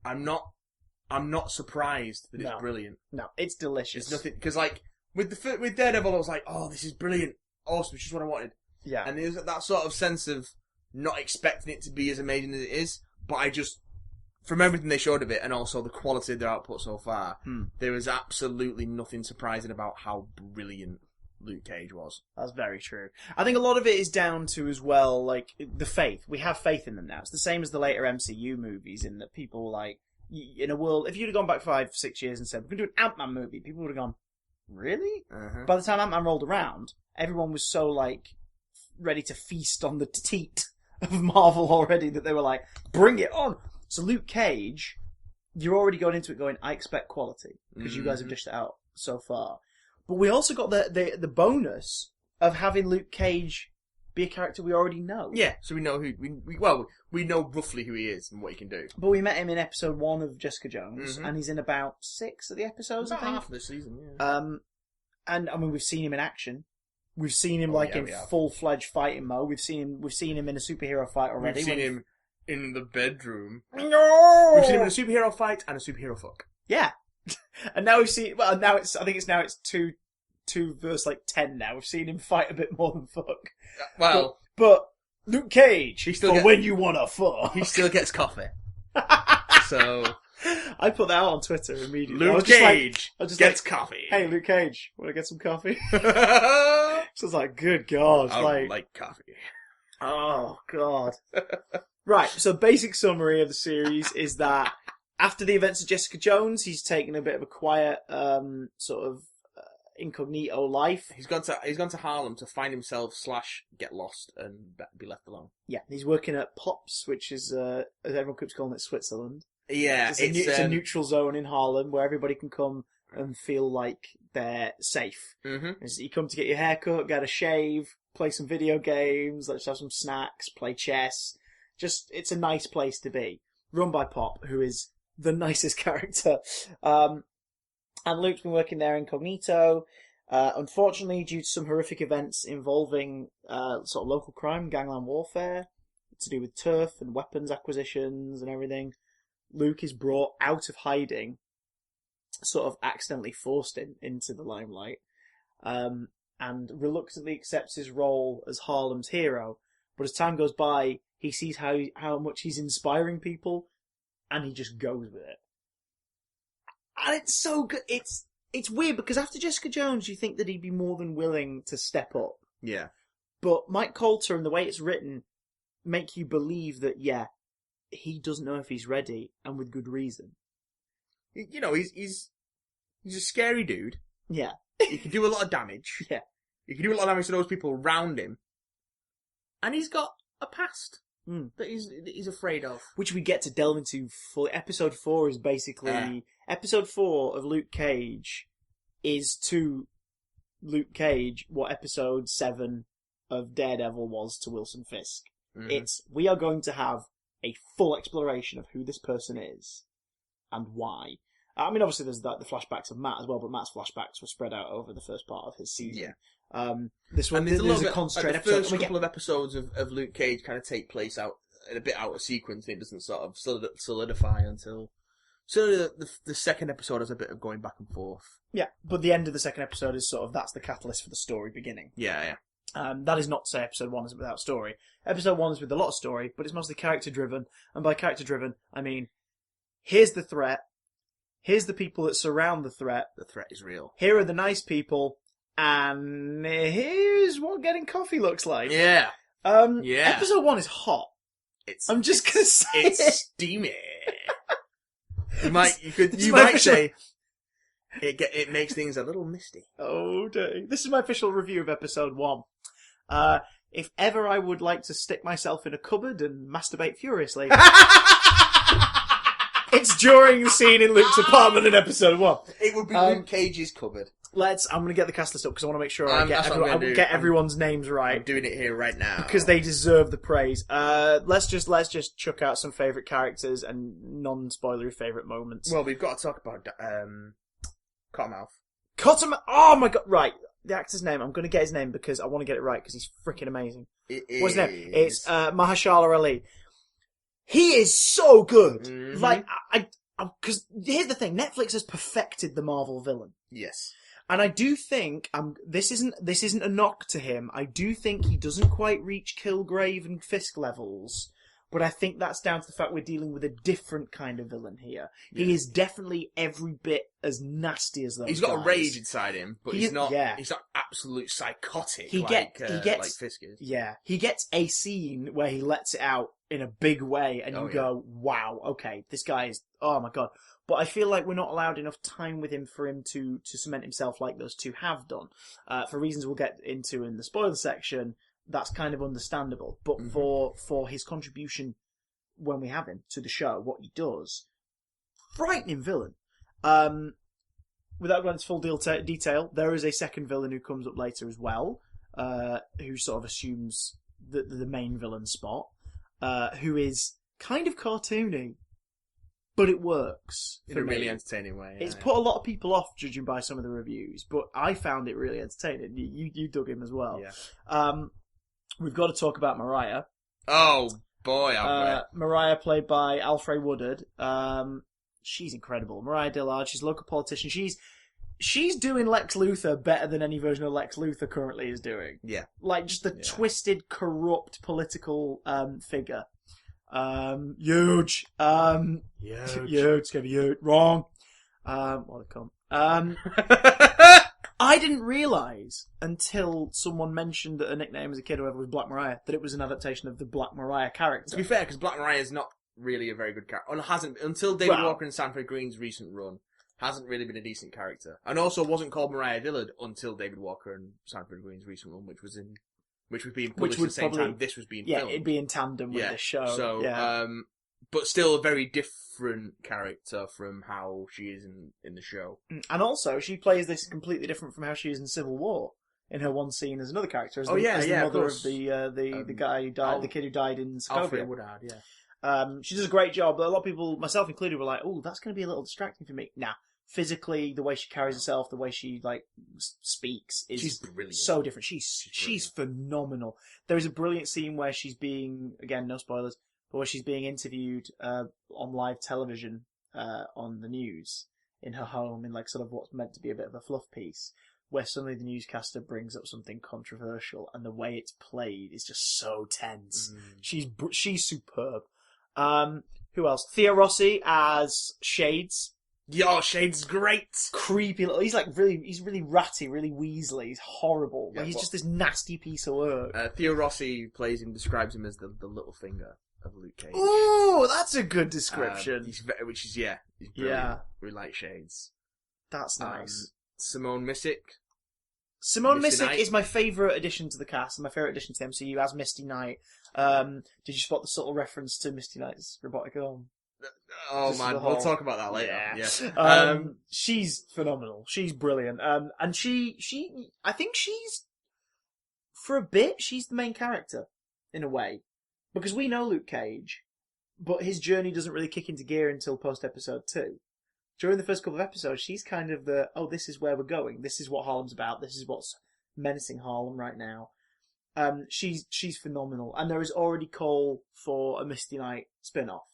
I'm not surprised that it's brilliant. No, it's delicious. It's nothing, because like with Daredevil, I was like, oh, this is brilliant, awesome, it's just what I wanted. Yeah, and there's that sort of sense of not expecting it to be as amazing as it is, but I just, from everything they showed of it, and also the quality of their output so far, there is absolutely nothing surprising about how brilliant Luke Cage was. That's very true. I think a lot of it is down to, as well, like, the faith. We have faith in them now. It's the same as the later MCU movies, in that people, like, in a world, if you'd have gone back 5-6 years and said, we're going to do an Ant-Man movie, people would have gone, really? Uh-huh. By the time Ant-Man rolled around, everyone was so, like, ready to feast on the teat of Marvel already that they were like, bring it on! So Luke Cage, you're already going into it going, I expect quality, because you guys have dished it out so far. But we also got the bonus of having Luke Cage be a character we already know. Yeah, so we know we know roughly who he is and what he can do. But we met him in episode 1 of Jessica Jones, and he's in about 6 of the episodes, about I think. half of the season, yeah. And I mean, we've seen him in action. We've seen him in full-fledged fighting mode. We've seen him in a superhero fight already. We've seen him in the bedroom. No! We've seen him in a superhero fight and a superhero fuck. Yeah. And now we've seen, I think it's 2 verse like 10 now. We've seen him fight a bit more than fuck. Well. But Luke Cage, when you wanna fuck. He still gets coffee. So. I put that out on Twitter immediately. Luke Cage gets coffee. Hey, Luke Cage, wanna get some coffee? So I was like, good God. I like coffee. Oh, God. Right, so basic summary of the series is that after the events of Jessica Jones, he's taken a bit of a quiet, sort of incognito life. He's gone to Harlem to find himself / get lost and be left alone. Yeah, he's working at Pops, which is, as everyone keeps calling it, Switzerland. Yeah, it's a neutral zone in Harlem where everybody can come and feel like they're safe. Mm-hmm. You come to get your haircut, get a shave, play some video games, let's have some snacks, play chess. Just, it's a nice place to be. Run by Pop, who is the nicest character. And Luke's been working there incognito. Unfortunately, due to some horrific events involving sort of local crime, gangland warfare, to do with turf and weapons acquisitions and everything, Luke is brought out of hiding, sort of accidentally forced into the limelight, and reluctantly accepts his role as Harlem's hero. But as time goes by, he sees how much he's inspiring people, and he just goes with it. And it's so good. It's weird, because after Jessica Jones, you think that he'd be more than willing to step up. Yeah. But Mike Coulter and the way it's written make you believe that, yeah, he doesn't know if he's ready, and with good reason. You know, he's a scary dude. Yeah. He can do a lot of damage. Yeah. He can do a lot of damage to those people around him. And he's got a past that he's afraid of. Which we get to delve into fully. Episode 4 is basically... Episode 4 of Luke Cage is to Luke Cage what Episode 7 of Daredevil was to Wilson Fisk. Mm-hmm. We are going to have a full exploration of who this person is and why. I mean, obviously there's the flashbacks of Matt as well, but Matt's flashbacks were spread out over the first part of his season. Yeah. This one, there's a concentrated episode. The first couple of episodes of Luke Cage kind of take place a bit out of sequence, and it doesn't sort of solidify until... So the second episode has a bit of going back and forth. Yeah, but the end of the second episode is sort of, that's the catalyst for the story beginning. Yeah. That is not to say episode 1 is without story. Episode 1 is with a lot of story, but it's mostly character driven. And by character driven, I mean, here's the threat. Here's the people that surround the threat. The threat is real. Here are the nice people. And here's what getting coffee looks like. Yeah. Episode 1 is hot. I'm just gonna say it's steamy. You might say it makes things a little misty. Oh, dang. This is my official review of episode 1. If ever I would like to stick myself in a cupboard and masturbate furiously, it's during the scene in Luke's apartment in episode 1. It would be Luke Cage's cupboard. I'm going to get the cast list up because I want to make sure I get everyone's names right. I'm doing it here right now because they deserve the praise. Let's just chuck out some favourite characters and non-spoilery favourite moments. Well, we've got to talk about Cottonmouth. Cottonmouth. Oh my god! Right, the actor's name. I'm going to get his name because I want to get it right because he's freaking amazing. What's his name? It's Mahershala Ali. He is so good. Mm-hmm. Like because here's the thing: Netflix has perfected the Marvel villain. Yes. And I do think this isn't a knock to him. I do think he doesn't quite reach Kilgrave and Fisk levels, but I think that's down to the fact we're dealing with a different kind of villain here. Yeah. He is definitely every bit as nasty as those. He's got guys. a rage inside him, but he's not. Yeah. He's not absolute psychotic. He gets like Fisk is. Yeah, he gets a scene where he lets it out in a big way, and you go, "Wow, okay, this guy is. Oh my god." But I feel like we're not allowed enough time with him for him to cement himself like those two have done. For reasons we'll get into in the spoiler section, that's kind of understandable. But for his contribution when we have him to the show, what he does, frightening villain. Without going into full detail, there is a second villain who comes up later as well, who sort of assumes the main villain spot, who is kind of cartoony. But it works. In a really entertaining way. It's put a lot of people off, judging by some of the reviews, but I found it really entertaining. You dug him as well. Yeah. We've got to talk about Mariah. Oh, boy, Mariah, played by Alfre Woodard. She's incredible. Mariah Dillard, she's a local politician. She's doing Lex Luthor better than any version of Lex Luthor currently is doing. Yeah. Like, just the twisted, corrupt political figure. Huge. It's gonna be huge. Wrong. What a cunt. I didn't realise until someone mentioned that her nickname as a kid, whoever was Black Mariah, that it was an adaptation of the Black Mariah character. To be fair, because Black Mariah is not really a very good character. And hasn't, until David Walker and Sanford Green's recent run, hasn't really been a decent character. And also wasn't called Mariah Dillard until David Walker and Sanford Green's recent run, which was being published at the same time this was being filmed. Yeah, it'd be in tandem with this show. So, but still a very different character from how she is in the show. And also, she plays this completely different from how she is in Civil War. In her one scene as another character, as the mother of the guy who died, the kid who died in Sokovia. Alfred Woodard, yeah. She does a great job, but a lot of people, myself included, were like, "Oh, that's going to be a little distracting for me." Nah, physically, the way she carries herself, the way she speaks is so different. She's phenomenal. There is a brilliant scene where she's being, again, no spoilers, but where she's being interviewed on live television on the news in her home in sort of what's meant to be a bit of a fluff piece, where suddenly the newscaster brings up something controversial, and the way it's played is just so tense. She's superb. Who else? Thea Rossi as Shades. Yeah, Shades is great. Creepy little. He's really ratty, really Weasley. He's horrible. Yeah, he's just this nasty piece of work. Theo Rossi describes him as the little finger of Luke Cage. Ooh, that's a good description. He's brilliant. Yeah. We like Shades. That's nice. Simone Missick. Simone Missick is my favourite addition to the cast, and my favourite addition to the MCU as Misty Knight. Did you spot the subtle reference to Misty Knight's robotic arm? Oh man, we'll talk about that later. Yeah. She's phenomenal. She's brilliant. And I think for a bit, she's the main character, in a way. Because we know Luke Cage, but his journey doesn't really kick into gear until post-episode 2. During the first couple of episodes, she's kind of this is where we're going. This is what Harlem's about. This is what's menacing Harlem right now. She's phenomenal. And there is already call for a Misty Knight spin-off.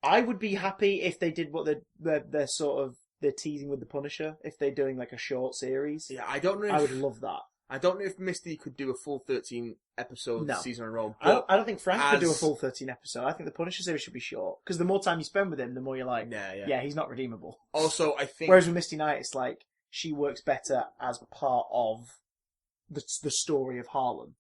I would be happy if they did what they're teasing with the Punisher. If they're doing a short series, yeah, I don't know. I would love that. I don't know if Misty could do a full 13 episode season in a row. I don't think Frank could do a full 13 episode. I think the Punisher series should be short because the more time you spend with him, the more you're like, yeah, he's not redeemable. Also, I think whereas with Misty Knight, it's she works better as a part of the story of Harlem.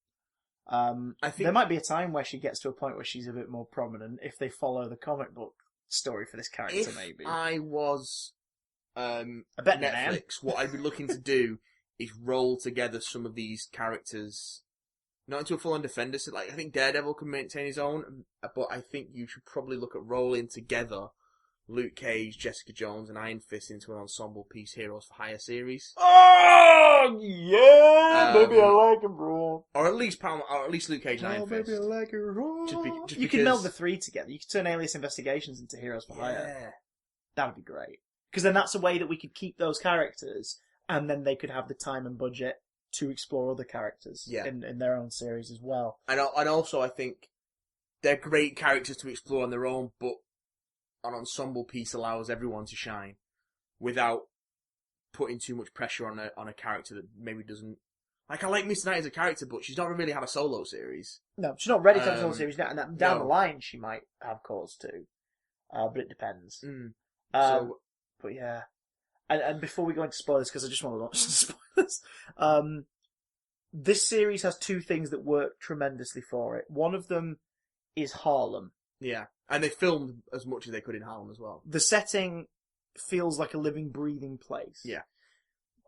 I think there might be a time where she gets to a point where she's a bit more prominent if they follow the comic book story for this character. Maybe I was I bet Netflix. What I'd be looking to do is roll together some of these characters, not into a full-on defender. So, I think Daredevil can maintain his own, but I think you should probably look at rolling together Luke Cage, Jessica Jones, and Iron Fist into an ensemble piece Heroes for Hire series. Oh yeah, baby, I like him raw. Or at least Luke Cage and Iron Fist. Baby, I like it raw. Just you could meld the three together. You could turn Alias Investigations into Heroes for Hire. That'd be great. Because then that's a way that we could keep those characters, and then they could have the time and budget to explore other characters in their own series as well. And also, I think they're great characters to explore on their own, but an ensemble piece allows everyone to shine without putting too much pressure on a character that maybe doesn't... Like, I like Miss Knight as a character, but she's not really had a solo series. No, she's not ready to have a solo series now, and down the line she might have cause to. But it depends. But yeah. And before we go into spoilers, because I just want to launch some spoilers, this series has two things that work tremendously for it. One of them is Harlem. Yeah, and they filmed as much as they could in Harlem as well. The setting feels like a living, breathing place. Yeah.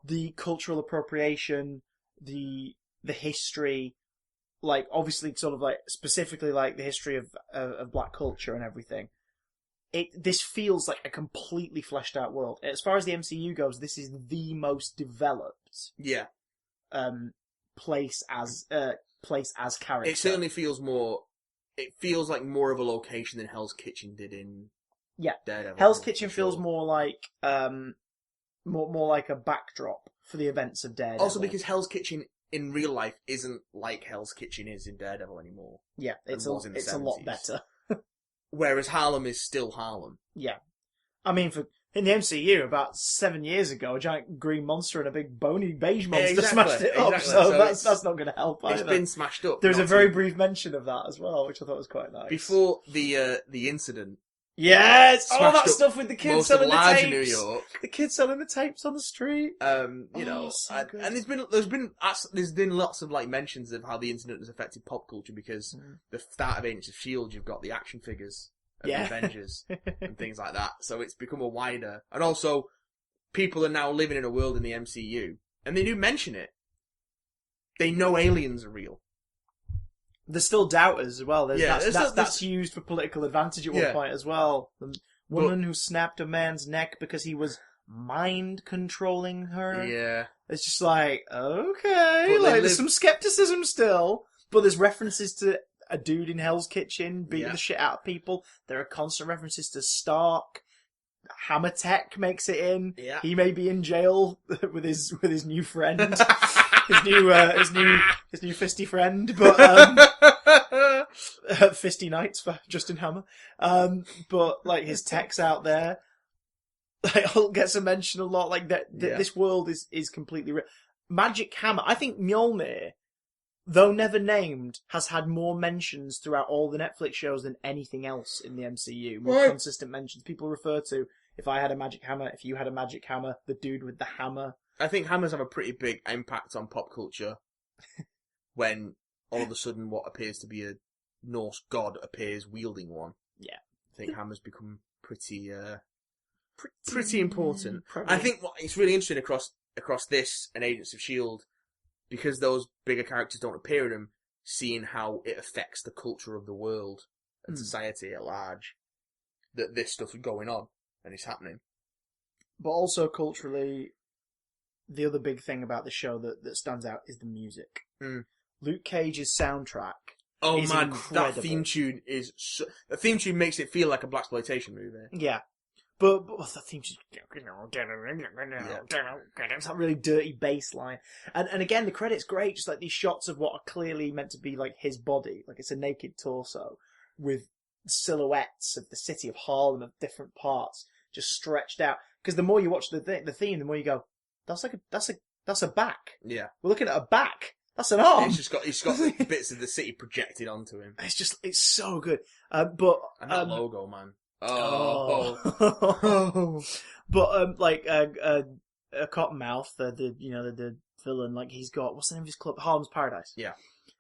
The cultural appropriation, the history, like, obviously sort of like, specifically like the history of black culture and everything. This feels like a completely fleshed out world. As far as the MCU goes, this is the most developed place as character. It certainly feels more. It feels like more of a location than Hell's Kitchen did in Daredevil. Hell's Kitchen feels more like more like a backdrop for the events of Daredevil. Also, because Hell's Kitchen in real life isn't like Hell's Kitchen is in Daredevil anymore. Yeah, it's a lot better. Whereas Harlem is still Harlem. Yeah. I mean, in the MCU, about 7 years ago, a giant green monster and a big bony beige monster smashed it up, so that's not going to help either. It's been smashed up. There's a very brief mention of that as well, which I thought was quite nice. Before the incident... Yes! All that stuff with the kids selling the tapes! New York. The kids selling the tapes on the street. And there's been lots of like mentions of how the incident has affected pop culture because the start of Agents of S.H.I.E.L.D. you've got the action figures of the Avengers and things like that. So it's become a wider... And also, people are now living in a world in the MCU, and they do mention it. They know aliens are real. There's still doubters as well. That's used for political advantage at one point as well. The woman who snapped a man's neck because he was mind controlling her. Yeah. It's just like, okay, there's some skepticism still, but there's references to a dude in Hell's Kitchen beating the shit out of people. There are constant references to Stark. Hammer Tech makes it in. Yeah. He may be in jail with his new friend. his new fisty friend, but fisty nights for Justin Hammer. But like his tech's out there. Like Hulk gets a mention a lot. Like that, this world is completely real. Magic Hammer. I think Mjolnir, though never named, has had more mentions throughout all the Netflix shows than anything else in the MCU. More consistent mentions. People refer to, if I had a magic hammer, if you had a magic hammer, the dude with the hammer. I think hammers have a pretty big impact on pop culture when all of a sudden what appears to be a Norse god appears wielding one. Yeah. I think hammers become pretty important. Probably. I think it's really interesting across this and Agents of S.H.I.E.L.D. because those bigger characters don't appear in them, seeing how it affects the culture of the world and society at large, that this stuff is going on and it's happening. But also culturally, the other big thing about the show that stands out is the music. Luke Cage's soundtrack is incredible. That theme tune is... the theme tune makes it feel like a blaxploitation movie. Yeah. But the theme tune... It's that really dirty bass line. And again, the credit's great, just like these shots of what are clearly meant to be like his body. Like it's a naked torso with silhouettes of the city of Harlem of different parts just stretched out. Because the more you watch the theme, the more you go, that's a back. Yeah. We're looking at a back. That's an arm. He's got bits of the city projected onto him. It's so good. And that logo, man. Oh. But like Cottonmouth, the villain, like he's got, what's the name of his club? Harlem's Paradise. Yeah.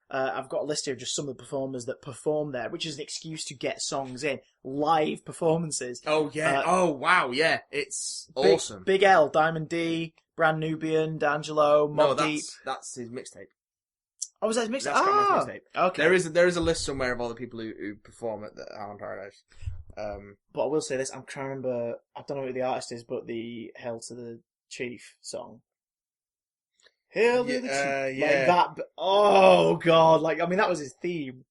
I've got a list here of just some of the performers that perform there, which is an excuse to get songs in. Live performances. Oh, yeah. Oh, wow, yeah. It's awesome. Big L, Diamond D, Brand Nubian, D'Angelo, Mobb Deep. That's his mixtape. Oh, was that his mixtape? That's his mixtape. Okay. There is a list somewhere of all the people who perform at the Harlem Paradise. But I will say this, I'm trying to remember, I don't know who the artist is, but the Hail to the Chief song. Hail to the Chief. Yeah. Like that, oh god, like, I mean, that was his theme.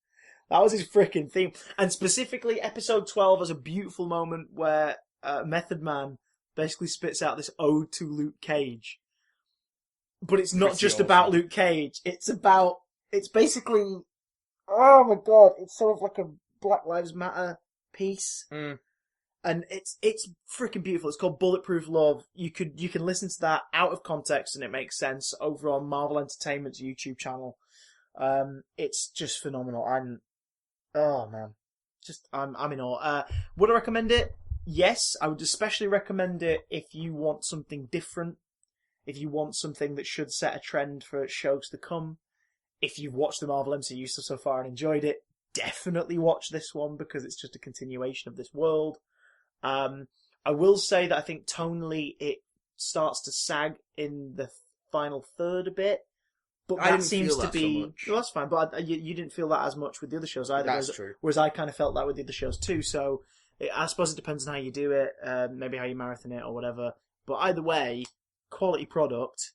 That was his freaking theme. And specifically, episode 12 has a beautiful moment where Method Man basically spits out this ode to Luke Cage. But it's not just about Luke Cage. It's basically, oh my god, it's sort of like a Black Lives Matter piece. And it's freaking beautiful. It's called Bulletproof Love. You can listen to that out of context and it makes sense over on Marvel Entertainment's YouTube channel. It's just phenomenal. Oh man, I'm in awe. Would I recommend it? Yes, I would especially recommend it if you want something different. If you want something that should set a trend for shows to come. If you've watched the Marvel MCU so far and enjoyed it, definitely watch this one because it's just a continuation of this world. I will say that I think tonally it starts to sag in the final third a bit. But that seems to be... So well, that's fine, but you didn't feel that as much with the other shows either. That's true. Whereas I kind of felt that with the other shows too, so I suppose it depends on how you do it, maybe how you marathon it or whatever. But either way, quality product.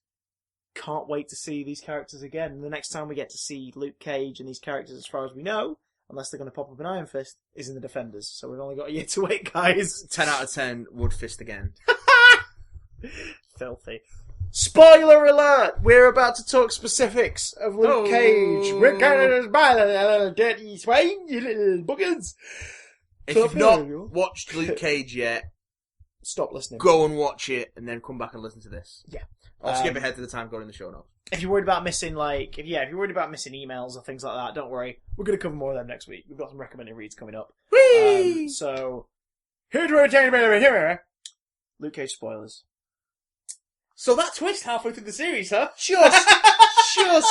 Can't wait to see these characters again. And the next time we get to see Luke Cage and these characters, as far as we know, unless they're going to pop up an Iron Fist, is in the Defenders. So we've only got a year to wait, guys. 10 out of 10 would fist again. Filthy. Spoiler alert! We're about to talk specifics of Luke Cage. We're going to buy the little dirty swine, you little buggers. If you've not watched Luke Cage yet, stop listening. Go and watch it, and then come back and listen to this. Yeah. I'll skip ahead to the time going in the show notes. If you're worried about missing, if you're worried about missing emails or things like that, don't worry. We're going to cover more of them next week. We've got some recommended reads coming up. Whee! So, here's what we're talking about here. Luke Cage spoilers. So that twist halfway through the series, huh? Just.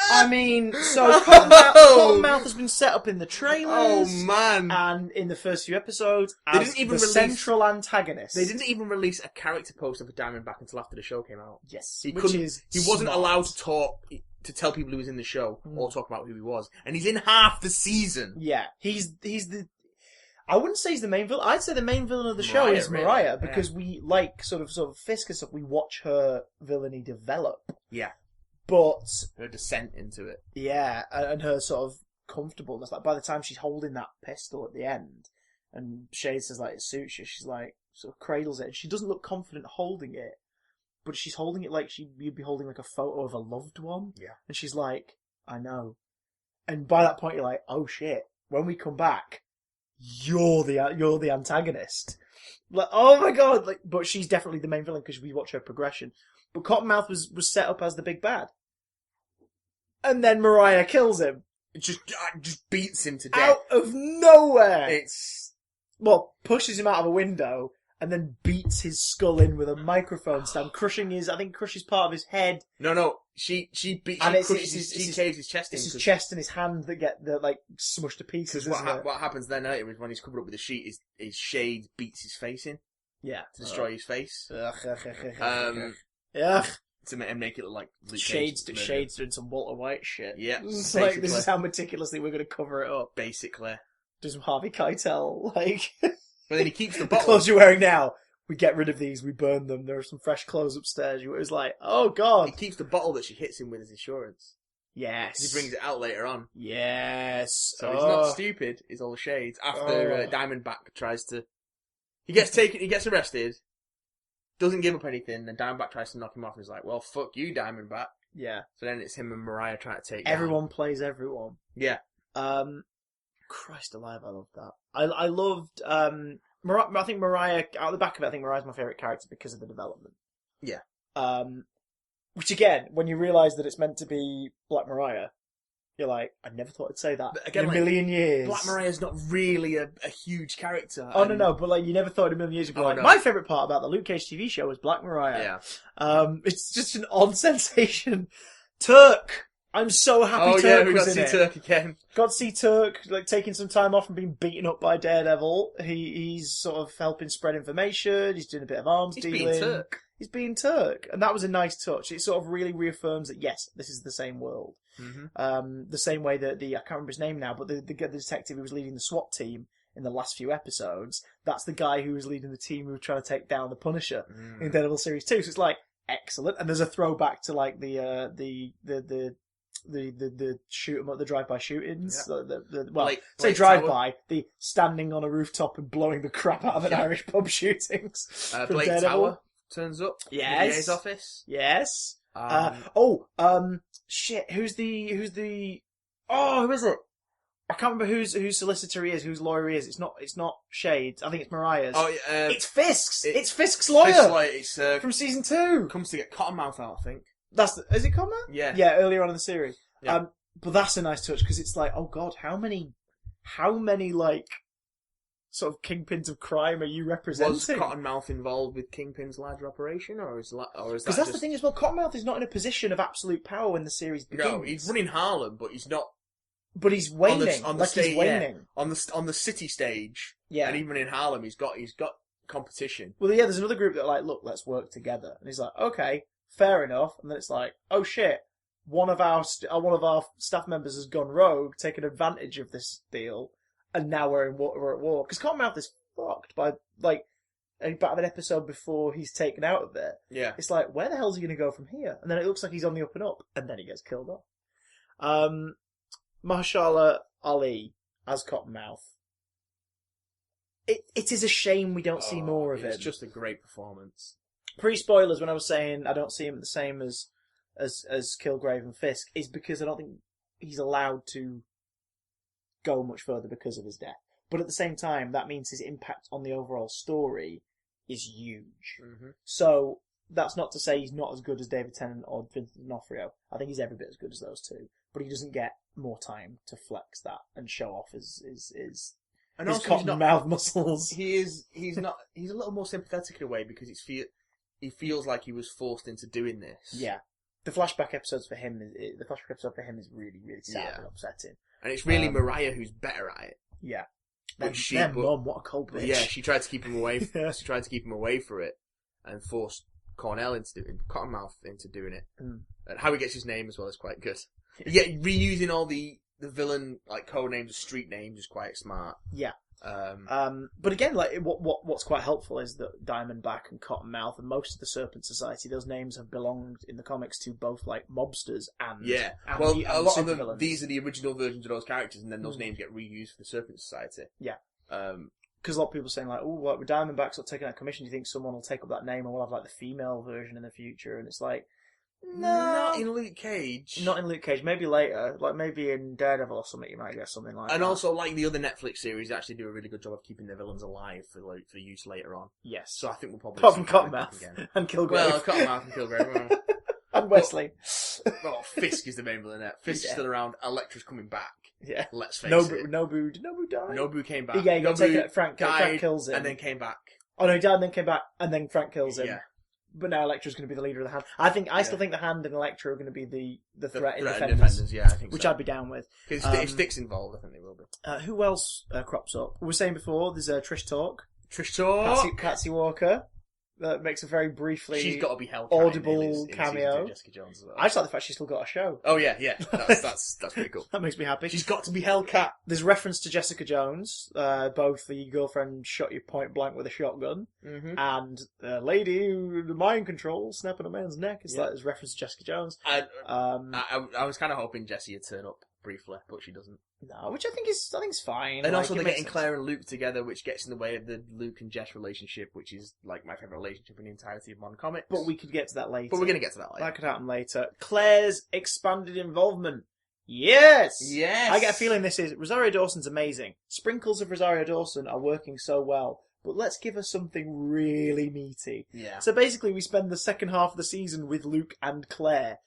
I mean, so Cottonmouth has been set up in the trailers. Oh man! And in the first few episodes, as central antagonist. They didn't even release a character poster for Diamondback until after the show came out. Yes, he wasn't allowed to talk to tell people he was in the show or talk about who he was, and he's in half the season. Yeah, he's the. I wouldn't say he's the main villain. I'd say the main villain of the show is Mariah, because we like sort of Fisk and stuff. We watch her villainy develop. Yeah. But her descent into it. Yeah, and her sort of comfortableness. Like, by the time she's holding that pistol at the end, and Shade says, it suits you, she's sort of cradles it, and she doesn't look confident holding it, but she's holding it like you'd be holding, a photo of a loved one. Yeah. And she's like, I know. And by that point, you're like, oh shit, when we come back, you're the antagonist. Like, oh my god! But she's definitely the main villain, because we watch her progression. But Cottonmouth was set up as the big bad. And then Mariah kills him. It just beats him to death. Out of nowhere! Pushes him out of a window, and then beats his skull in with a microphone stand, crushes part of his head. No, she crushes his chest in. It's his chest and his hand that get smushed to pieces. Because what happens then later is when he's covered up with the sheet, his Shade beats his face in. Yeah. To destroy his face. Ugh. To make it look like Luke Shades doing some Walter White shit. Yeah. It's like, this is how meticulously we're going to cover it up. Basically. Do some Harvey Keitel, But then he keeps the bottle. The clothes you're wearing now, we get rid of these, we burn them, there are some fresh clothes upstairs. It was like, oh god. He keeps the bottle that she hits him with as insurance. Yes. He brings it out later on. Yes. So he's not stupid, he's all Shades. After Diamondback tries to... He gets arrested. Doesn't give up anything, then Diamondback tries to knock him off and he's like, well, fuck you, Diamondback. Yeah. So then it's him and Mariah trying to take everyone plays everyone. Yeah. Christ alive, I loved that. I loved, I think Mariah, out the back of it, I think Mariah's my favourite character because of the development. Yeah. Which again, when you realise that it's meant to be Black Mariah, you're like, I never thought I'd say that in a million years. Black Mariah's not really a huge character. Oh, no, but you never thought in a million years you'd be my favourite part about the Luke Cage TV show was Black Mariah. Yeah. It's just an odd sensation. Turk! I'm so happy Turk was in it. We got to see Turk again. Got to see Turk, taking some time off and being beaten up by Daredevil. He's sort of helping spread information, he's doing a bit of arms dealing. He's being Turk. He's being Turk. And that was a nice touch. It sort of really reaffirms that, yes, this is the same world. Mm-hmm. The same way that I can't remember his name now, but the detective who was leading the SWAT team in the last few episodes, that's the guy who was leading the team who was trying to take down the Punisher in Daredevil Series 2. So it's like, excellent. And there's a throwback to like the shoot 'em up, the drive-by shootings. Blake drive-by, the standing on a rooftop and blowing the crap out of an Irish pub shootings. Blake Daredevil. Tower turns up. Yes. In the DA's office. Yes. Shit. Who is it? I can't remember whose solicitor he is, whose lawyer he is. It's not Shades. I think it's Mariah's. It's Fisk's. It's Fisk's lawyer. Fisk's lawyer. It's from season 2. Comes to get Cottonmouth out, I think. Is it Cottonmouth? Yeah. Yeah, earlier on in the series. Yeah. But that's a nice touch because it's like, oh god, how many like sort of kingpins of crime are you representing? Was Cottonmouth involved with Kingpin's larger operation, or is that? Because that's the thing as well. Cottonmouth is not in a position of absolute power when the series begins. No, he's running Harlem, but he's not. But he's waning. He's waning on the city stage. Yeah, and even in Harlem, he's got competition. Well, yeah, there's another group that are like, look, let's work together, and he's like, okay, fair enough. And then it's like, oh shit, one of our staff members has gone rogue, taken advantage of this deal, and now we're at war. Because Cottonmouth is fucked by like about an episode before he's taken out of there. Yeah, it's like, where the hell's he going to go from here? And then it looks like he's on the up and up, and then he gets killed off. Mahershala Ali as Cottonmouth. It is a shame we don't see more of him. It's just a great performance. Pre-spoilers, when I was saying I don't see him the same as Kilgrave and Fisk, is because I don't think he's allowed to go much further because of his death. But at the same time, that means his impact on the overall story is huge. Mm-hmm. So that's not to say he's not as good as David Tennant or Vincent D'Onofrio. I think he's every bit as good as those two. But he doesn't get more time to flex that and show off his cotton mouth muscles. He's a little more sympathetic in a way because he feels like he was forced into doing this. Yeah. The flashback episode for him is really, really sad and upsetting. And it's really Mariah who's better at it. Yeah. Mum, what a cold bitch. Yeah, she tried to keep him away. She tried to keep him away for it, and forced Cottonmouth into doing it. Mm. And how he gets his name as well is quite good. Yeah, reusing all the villain like code names, street names is quite smart. Yeah. But again, like what's quite helpful is that Diamondback and Cottonmouth and most of the Serpent Society, those names have belonged in the comics to both like mobsters and a lot of them. These are the original versions of those characters, and then those names get reused for the Serpent Society. Yeah. Because a lot of people are saying like, oh, like with Diamondback's not taking that commission, do you think someone will take up that name and we'll have like the female version in the future? And it's like, no, not in Luke Cage. Not in Luke Cage. Maybe later, like maybe in Daredevil or something. You might get something like that. And also, like the other Netflix series, they actually do a really good job of keeping their villains alive for use later on. Yes. So I think we'll probably apart from Cottonmouth and Kilgrave. Well, Cottonmouth and Kilgrave. And Wesley. Well, Fisk is the main villain. Fisk is still around. Elektra's coming back. Yeah. Let's face it. Nobu died. Nobu came back. Yeah, he got taken. Frank kills him, and then came back. Oh no, he died and then came back, and then Frank kills him. Yeah. But now Elektra's going to be the leader of the Hand. I still think the Hand and Elektra are going to be the threat in Defenders. Defenders. Yeah, I think which so. I'd be down with. Because if Stick's involved, I think they will be. Who else crops up? We were saying before, there's Trish Talk. Patsy Walker. That makes a very briefly she's got to be held audible cameo. In Jessica Jones as well. I just like the fact she's still got a show. Oh yeah. That's pretty cool. That makes me happy. She's got to be Hellcat. There's reference to Jessica Jones, both the girlfriend shot you point blank with a shotgun, and the lady who the mind control snapping a man's neck. There's reference to Jessica Jones. I was kind of hoping Jessie would turn up briefly, but she doesn't. No, which I think is fine. And also they're getting Claire and Luke together, which gets in the way of the Luke and Jess relationship, which is like my favourite relationship in the entirety of modern comics. But we could get to that later. But we're going to get to that later. That could happen later. Claire's expanded involvement. Yes! Yes! I get a feeling this is... Rosario Dawson's amazing. Sprinkles of Rosario Dawson are working so well. But let's give her something really meaty. Yeah. So basically we spend the second half of the season with Luke and Claire.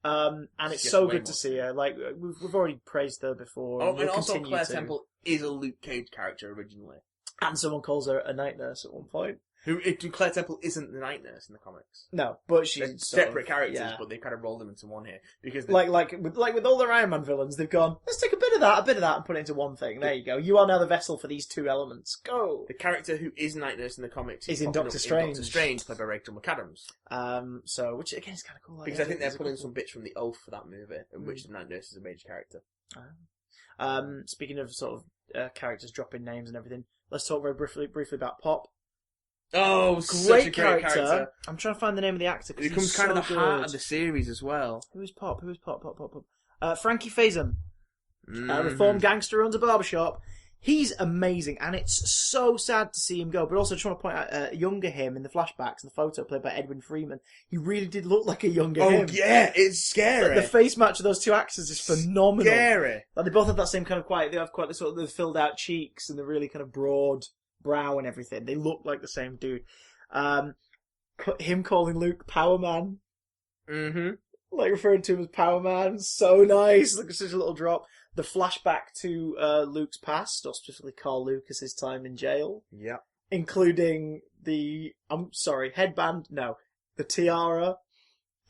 And it's so good to see her. Like, we've already praised her before. Oh, and also Claire Temple is a Luke Cage character originally. And someone calls her a night nurse at one point. Claire Temple isn't the night nurse in the comics. No, but she's they're separate characters, but they've kind of rolled them into one here because like with all their Iron Man villains, they've gone, let's take a bit of that, and put it into one thing. There you go. You are now the vessel for these two elements. Go. The character who is night nurse in the comics is in Doctor Strange. Played by Rachel McAdams. So which again is kind of cool. Because I think they're pulling some bits from the Oath for that movie, in which the night nurse is a major character. Speaking of sort of characters dropping names and everything, let's talk very briefly about Pop. Oh, Great such a great character. I'm trying to find the name of the actor. It becomes kind of the heart of the series as well. Who is Pop? Frankie Faison. Reformed gangster, runs a barbershop. He's amazing, and it's so sad to see him go. But also, I just want to point out younger him in the flashbacks and the photo played by Edwin Freeman. He really did look like a younger him. Oh yeah, it's scary. Like, the face match of those two actors is phenomenal. Scary. Like, they both have that same kind of they have quite the sort of the filled out cheeks and the really kind of broad brow and everything. They look like the same dude. Him calling Luke Power Man. Mm-hmm. Like referring to him as Power Man. So nice. Like such a little drop. The flashback to Luke's past, or specifically Carl Lucas's time in jail. Yeah. Including the headband, no, the tiara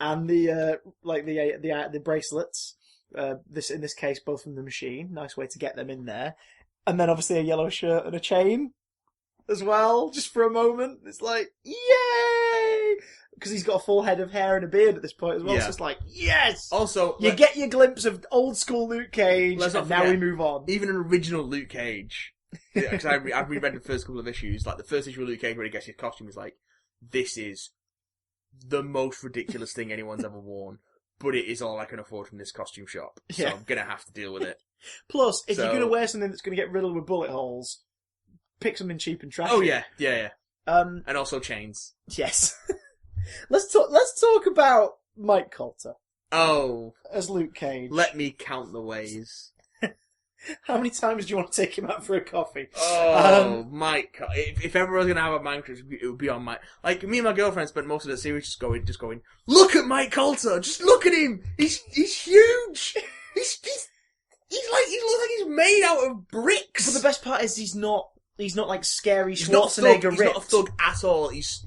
and the bracelets. In this case, both from the machine. Nice way to get them in there. And then obviously a yellow shirt and a chain as well, just for a moment. It's like, yay! Because he's got a full head of hair and a beard at this point as well. Yeah. So it's like, yes! Also, you get your glimpse of old school Luke Cage, and now we move on. Even an original Luke Cage. Because I've reread the first couple of issues. Like, the first issue of Luke Cage where he gets his costume is like, this is the most ridiculous thing anyone's ever worn. But it is all I can afford from this costume shop. So I'm going to have to deal with it. Plus, if you're going to wear something that's going to get riddled with bullet holes, pick something cheap and trashy. Oh, yeah. And also chains. Yes. Let's talk about Mike Colter. Oh. As Luke Cage. Let me count the ways. How many times do you want to take him out for a coffee? Oh, Mike. If ever I was going to have a man crush, it would be on Mike. Like, me and my girlfriend spent most of the series just going, look at Mike Colter! Just look at him! He's huge! He looks like he's made out of bricks! But the best part is he's not like scary Schwarzenegger ripped. He's not a thug at all. He's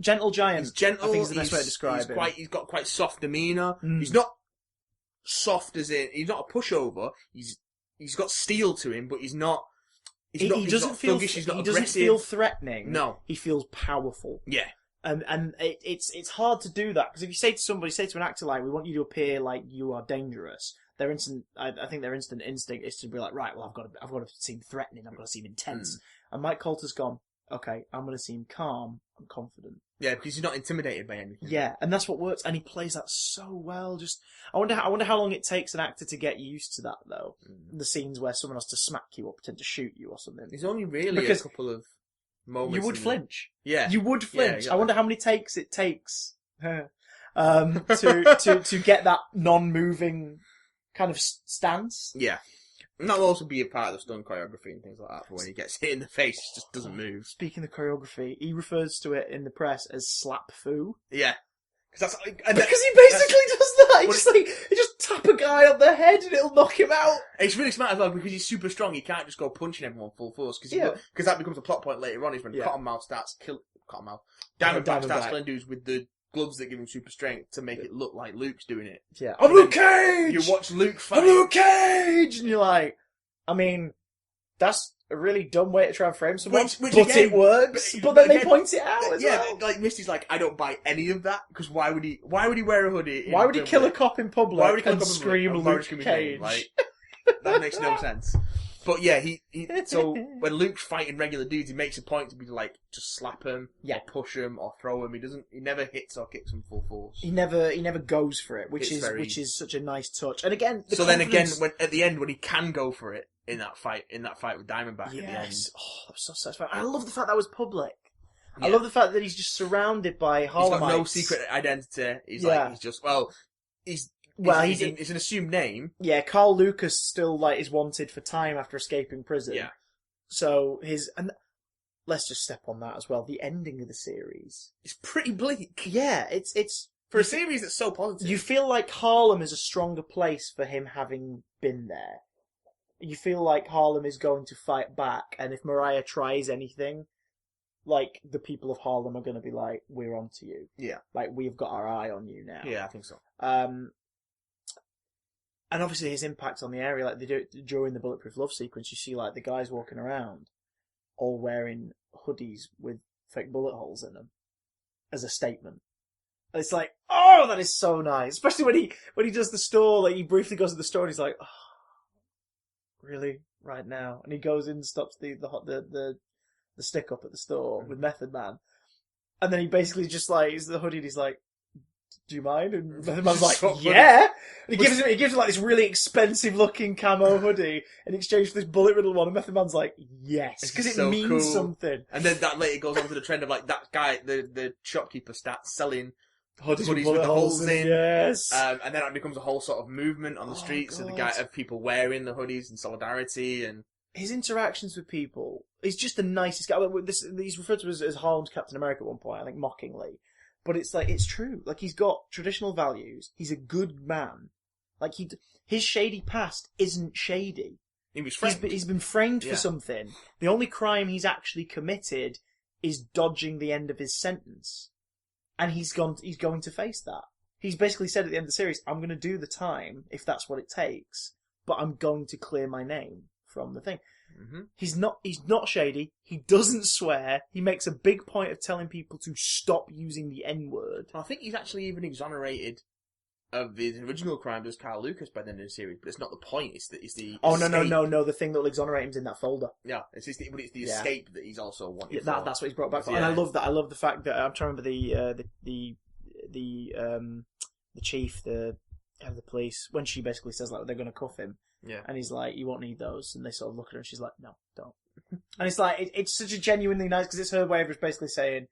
gentle giant. He's gentle. I think is the best way to describe him. He's got quite soft demeanour. He's not soft as in, he's not a pushover. He's got steel to him, but he's not thuggish, he's not aggressive. Doesn't feel threatening. No. He feels powerful. Yeah. And it's hard to do that, because if you say to an actor like, we want you to appear like you are dangerous, I think their instant instinct is to be like, right, well, I've got to seem threatening, I've got to seem intense. And Mike Colter's gone, okay, I'm going to seem calm and confident. Yeah, because he's not intimidated by anything. Yeah, and that's what works, and he plays that so well. Just, I wonder how long it takes an actor to get used to that, though. The scenes where someone has to smack you or pretend to shoot you or something. There's only really a couple of moments. You would flinch. Yeah. You would flinch. Yeah, exactly. I wonder how many takes it takes to get that non-moving kind of stance. Yeah. And that'll also be a part of the stunt choreography and things like that, for when he gets hit in the face, he just doesn't move. Speaking of choreography, he refers to it in the press as slap foo. Yeah. Because he basically does that. He just tap a guy on the head and it'll knock him out. It's really smart as well, because he's super strong. He can't just go punching everyone full force. Because that becomes a plot point later on, is when Diamondback starts killing dudes with the gloves that give him super strength to make it look like Luke's doing it. Yeah. I'm Luke Cage! You watch Luke fight. I'm Luke Cage! And you're like, I mean, that's a really dumb way to try and frame someone, but it works. But then they point it out as well. Like Misty's like, I don't buy any of that, because why would he wear a hoodie? Why would he kill a cop in public and scream Luke Cage? Like, that makes no sense. But yeah, so when Luke's fighting regular dudes, he makes a point to be like, just slap him, or push him, or throw him. He never hits or kicks him full force. He never goes for it, which is such a nice touch. And again, then when at the end, when he can go for it in that fight with Diamondback at the end. Oh, that was so satisfying. I love the fact that was public. Yeah. I love the fact that he's just surrounded by Harlemites. He's got no secret identity. He's an assumed name. Yeah, Carl Lucas still is wanted for time after escaping prison. Yeah. So let's just step on that as well. The ending of the series, it's pretty bleak. Yeah, it's for a series that's so positive. You feel like Harlem is a stronger place for him having been there. You feel like Harlem is going to fight back, and if Mariah tries anything, the people of Harlem are going to be like, "We're on to you." Yeah. We've got our eye on you now. Yeah, I think so. And obviously his impact on the area, like they do it during the Bulletproof love sequence, you see the guys walking around all wearing hoodies with fake bullet holes in them as a statement. And it's like, oh, that is so nice. Especially when he does the store, he briefly goes to the store and he's like, oh, really? Right now? And he goes in and stops the stick up at the store with Method Man. And then he basically just like, he's the hoodie and he's like, do you mind? And Method Man's like, yeah! And he gives him like this really expensive looking camo hoodie in exchange for this bullet riddle one. And Method Man's like, yes. Because it so means cool. something. And then that later goes on to the trend of like that guy, the shopkeeper starts selling hoodies with bullet the holes in. Yes. And then it becomes a whole sort of movement on the streets of people wearing the hoodies in solidarity and... His interactions with people, he's just the nicest guy. He's referred to as Harlem's Captain America at one point, I think mockingly. But it's like, it's true. Like, he's got traditional values. He's a good man. Like, his shady past isn't shady. He was framed. He's been framed for something. The only crime he's actually committed is dodging the end of his sentence. And he's going to face that. He's basically said at the end of the series, I'm going to do the time, if that's what it takes, but I'm going to clear my name from the thing. Mm-hmm. He's not shady. He doesn't swear. He makes a big point of telling people to stop using the N-word. I think he's actually even exonerated of the original crime as Carl Lucas by the end of the series, but it's not the point. It's the no. The thing that will exonerate him's in that folder. Yeah, it's the escape that he's also wanting. Yeah, that's what he's brought back for. And I love that. I love the fact that I'm trying to remember the chief, the head of the police, when she basically says like they're going to cuff him. Yeah. And he's like, you won't need those. And they sort of look at her and she's like, no, don't. And it's like, it's such a genuinely nice, because it's her way of just basically saying,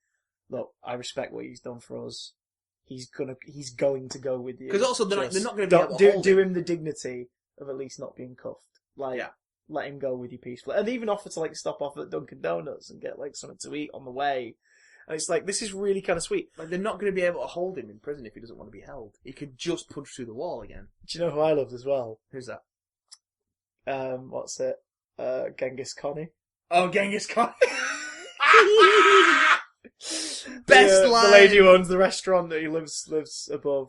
look, I respect what he's done for us. He's going to go with you. Because also they're not going to be able to hold do him the dignity of at least not being cuffed. Like, let him go with you peacefully. And they even offer to like stop off at Dunkin' Donuts and get like something to eat on the way. And it's like, this is really kind of sweet. Like, they're not going to be able to hold him in prison if he doesn't want to be held. He could just punch through the wall again. Do you know who I loved as well? Who's that? What's it? Genghis Connie. Oh, Genghis Khan. Best line. The lady who owns the restaurant that he lives above.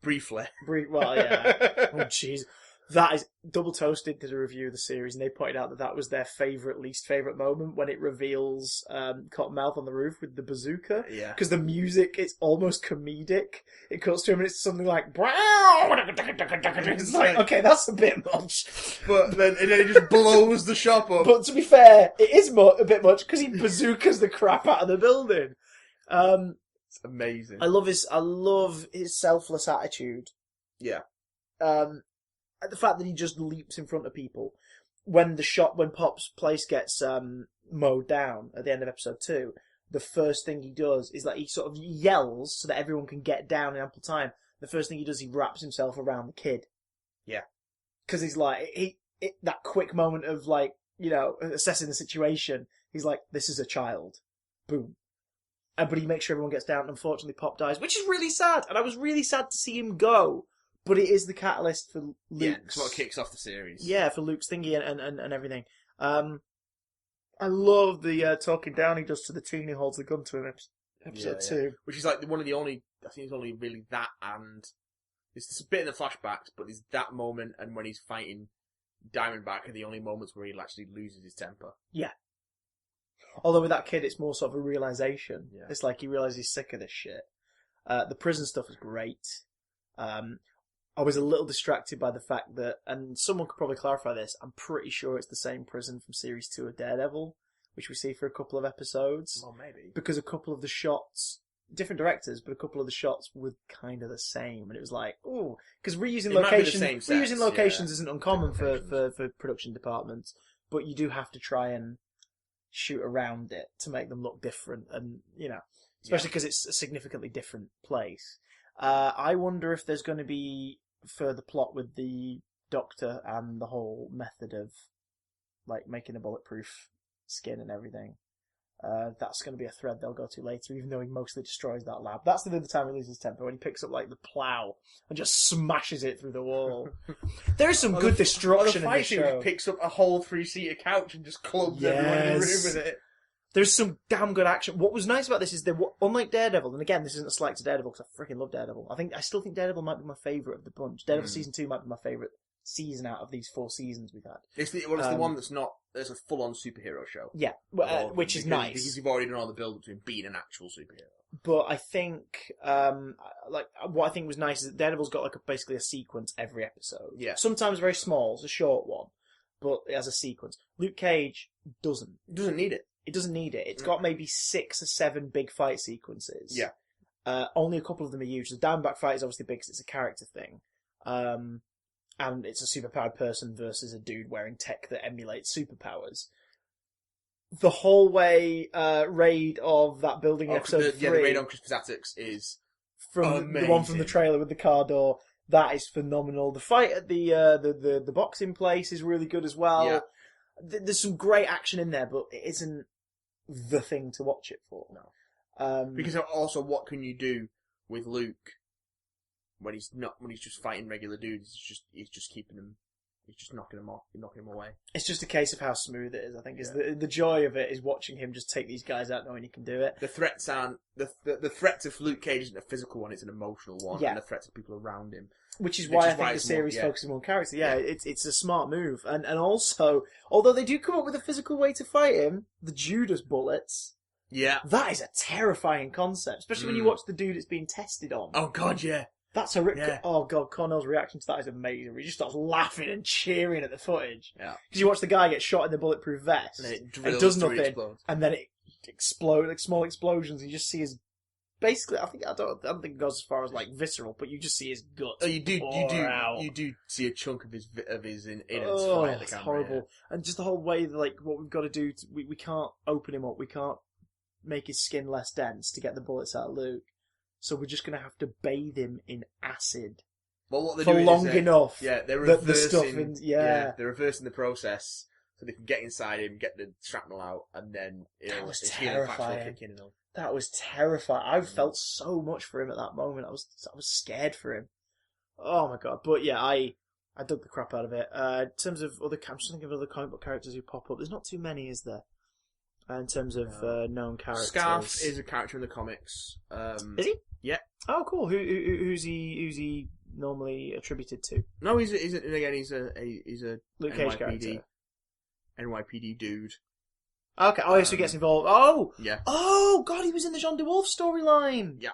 Briefly. Well, yeah. Oh, jeez. That is... Double Toasted did a review of the series, and they pointed out that was their least favourite moment, when it reveals Cottonmouth on the roof with the bazooka. Yeah. Because the music, it's almost comedic. It cuts to him and it's something like... It's like, okay, that's a bit much. But then it just blows the shop up. But to be fair, it is a bit much, because he bazookas the crap out of the building. It's amazing. I love his selfless attitude. Yeah. The fact that he just leaps in front of people when Pop's place gets mowed down at the end of episode 2. The first thing he does is like he sort of yells so that everyone can get down in ample time. The first thing he does, he wraps himself around the kid. Yeah, because he's like that quick moment of like, you know, assessing the situation. He's like, this is a child. Boom. But he makes sure everyone gets down. And unfortunately, Pop dies, which is really sad. And I was really sad to see him go. But it is the catalyst for Luke's... Yeah, it's what kicks off the series. Yeah, for Luke's thingy and everything. I love the talking down he does to the teen who holds the gun to him in episode 2. Which is like one of the only... I think it's only really that, and... It's a bit in the flashbacks, but it's that moment and when he's fighting Diamondback are the only moments where he actually loses his temper. Yeah. Although with that kid, it's more sort of a realisation. Yeah. It's like he realises he's sick of this shit. The prison stuff is great. I was a little distracted by the fact that, and someone could probably clarify this, I'm pretty sure it's the same prison from Series 2 of Daredevil, which we see for a couple of episodes. Oh, maybe. Because a couple of the shots, different directors, but a couple of the shots were kind of the same. And it was like, ooh, because reusing locations isn't uncommon for production departments, but you do have to try and shoot around it to make them look different. And, you know, especially because it's a significantly different place. I wonder if there's going to be further plot with the Doctor and the whole method of like making a bulletproof skin and everything. That's going to be a thread they'll go to later, even though he mostly destroys that lab. That's the other time he loses temper, when he picks up like the plough and just smashes it through the wall. There is some good destruction in the show. He picks up a whole 3-seater couch and just clubs everyone in the room with it. There's some damn good action. What was nice about this is that, unlike Daredevil, and again, this isn't a slight to Daredevil because I freaking love Daredevil. I still think Daredevil might be my favourite of the bunch. Daredevil season 2 might be my favourite season out of these 4 seasons we've had. It's the one that's not. There's a full-on superhero show. Yeah, which is nice because you've already done all the build-up to him being an actual superhero. But I think, what I think was nice is that Daredevil's got basically a sequence every episode. Yeah. Sometimes very small, it's a short one. but it has a sequence. Luke Cage doesn't. It doesn't need it. It doesn't need it. It's got maybe 6 or 7 big fight sequences. Yeah. Only a couple of them are huge. The Diamondback fight is obviously big because it's a character thing. And it's a superpowered person versus a dude wearing tech that emulates superpowers. The whole way raid of that building in episode 3... Yeah, the raid on Crispus Attucks is from the one from the trailer with the car door. That is phenomenal. The fight at the boxing place is really good as well. Yeah. There's some great action in there, but it isn't the thing to watch it for. No. Because also, what can you do with Luke when he's just fighting regular dudes? He's just keeping them. He's just knocking them off, knocking them away. It's just a case of how smooth it is. I think is the joy of it is watching him just take these guys out, knowing he can do it. The threats aren't the threat to Luke Cage isn't a physical one; it's an emotional one. Yeah. And the threat to people around him, which is why I think the series focuses on character. Yeah, it's a smart move, and also, although they do come up with a physical way to fight him, the Judas bullets. Yeah, that is a terrifying concept, especially when you watch the dude it's being tested on. Oh God, yeah. That's a oh god, Cornell's reaction to that is amazing. He just starts laughing and cheering at the footage. Yeah, because you watch the guy get shot in the bulletproof vest, and it does nothing, and then it explodes like small explosions. And you just see his basically. I don't think it goes as far as like visceral, but you just see his guts. Oh, you do see a chunk of his innards fly at the camera. It's horrible, and just the whole way like what we've got to do. We can't open him up. We can't make his skin less dense to get the bullets out of Luke. So we're just going to have to bathe him in acid for long enough. Yeah, they're reversing. They're reversing the process so they can get inside him, get the shrapnel out, and then that was terrifying. That was terrifying. I felt so much for him at that moment. I was scared for him. Oh my god! But yeah, I dug the crap out of it. In terms of I'm just thinking of other comic book characters who pop up. There's not too many, is there? In terms of known characters, Scarf is a character in the comics. Is he? Yeah. Oh, cool. Who's he normally attributed to? No, he's a Luke Cage character. NYPD dude. Okay. Oh, so he gets involved. Oh, yeah. Oh God, he was in the Jean DeWolf storyline. Yeah.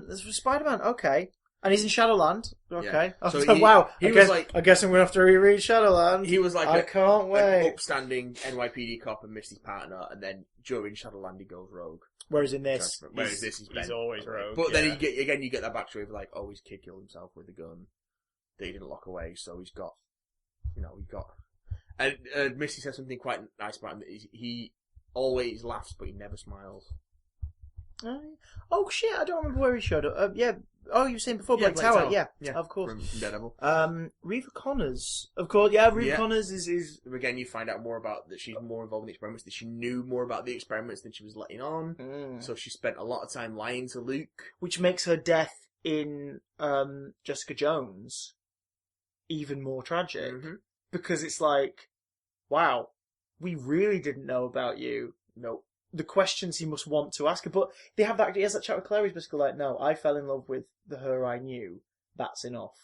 This was Spider-Man. Okay. And he's in Shadowland. Okay. Yeah. So wow. I guess I'm going to have to reread Shadowland. He was like I can't wait. An upstanding NYPD cop and Misty's partner, and then during Shadowland he goes rogue. Whereas in this, he's always rogue. But then you get that backstory of like, oh, his kid killed himself with a gun that he didn't lock away, so he's got. And Misty says something quite nice about him. He always laughs, but he never smiles. Oh shit! I don't remember where he showed up. Yeah. Oh, you were saying before Blake Tower. Yeah, of course. From Daredevil. Reva Connors, of course. Yeah, Reva Connors is again. You find out more about that. She's more involved in the experiments. That she knew more about the experiments than she was letting on. So she spent a lot of time lying to Luke, which makes her death in Jessica Jones even more tragic because it's like, wow, we really didn't know about you. Nope. The questions he must want to ask her, but he has that chat with Claire. He's basically like, no, I fell in love with the her I knew. That's enough.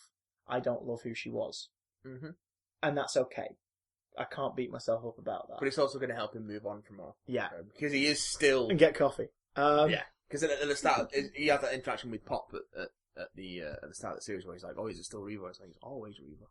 I don't love who she was. And that's okay. I can't beat myself up about that. But it's also going to help him move on from her. Yeah. Because he is still... And get coffee. Yeah. Because at the start, he had that interaction with Pop at the start of the series where he's like, oh, is it still Reva? It's like, it's always Reva.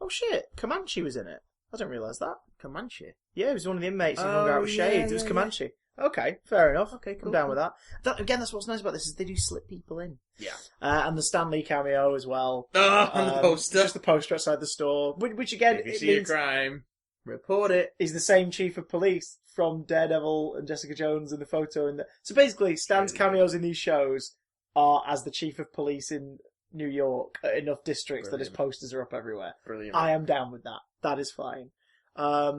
Oh shit, Comanche was in it. I didn't realise that. Comanche? Yeah, he was one of the inmates who hung out with Shades. It was Comanche. Yeah. Okay, fair enough. Okay, cool. I'm down with that. Again, that's what's nice about this, is they do slip people in. Yeah. And the Stan Lee cameo as well. On the poster. Just the poster outside the store. Which again, if you see a crime, report it. He's the same chief of police from Daredevil and Jessica Jones in the photo. So basically, Stan's cameos in these shows are as the chief of police in New York at enough districts that his posters are up everywhere. Brilliant. I am down with that. That is fine. I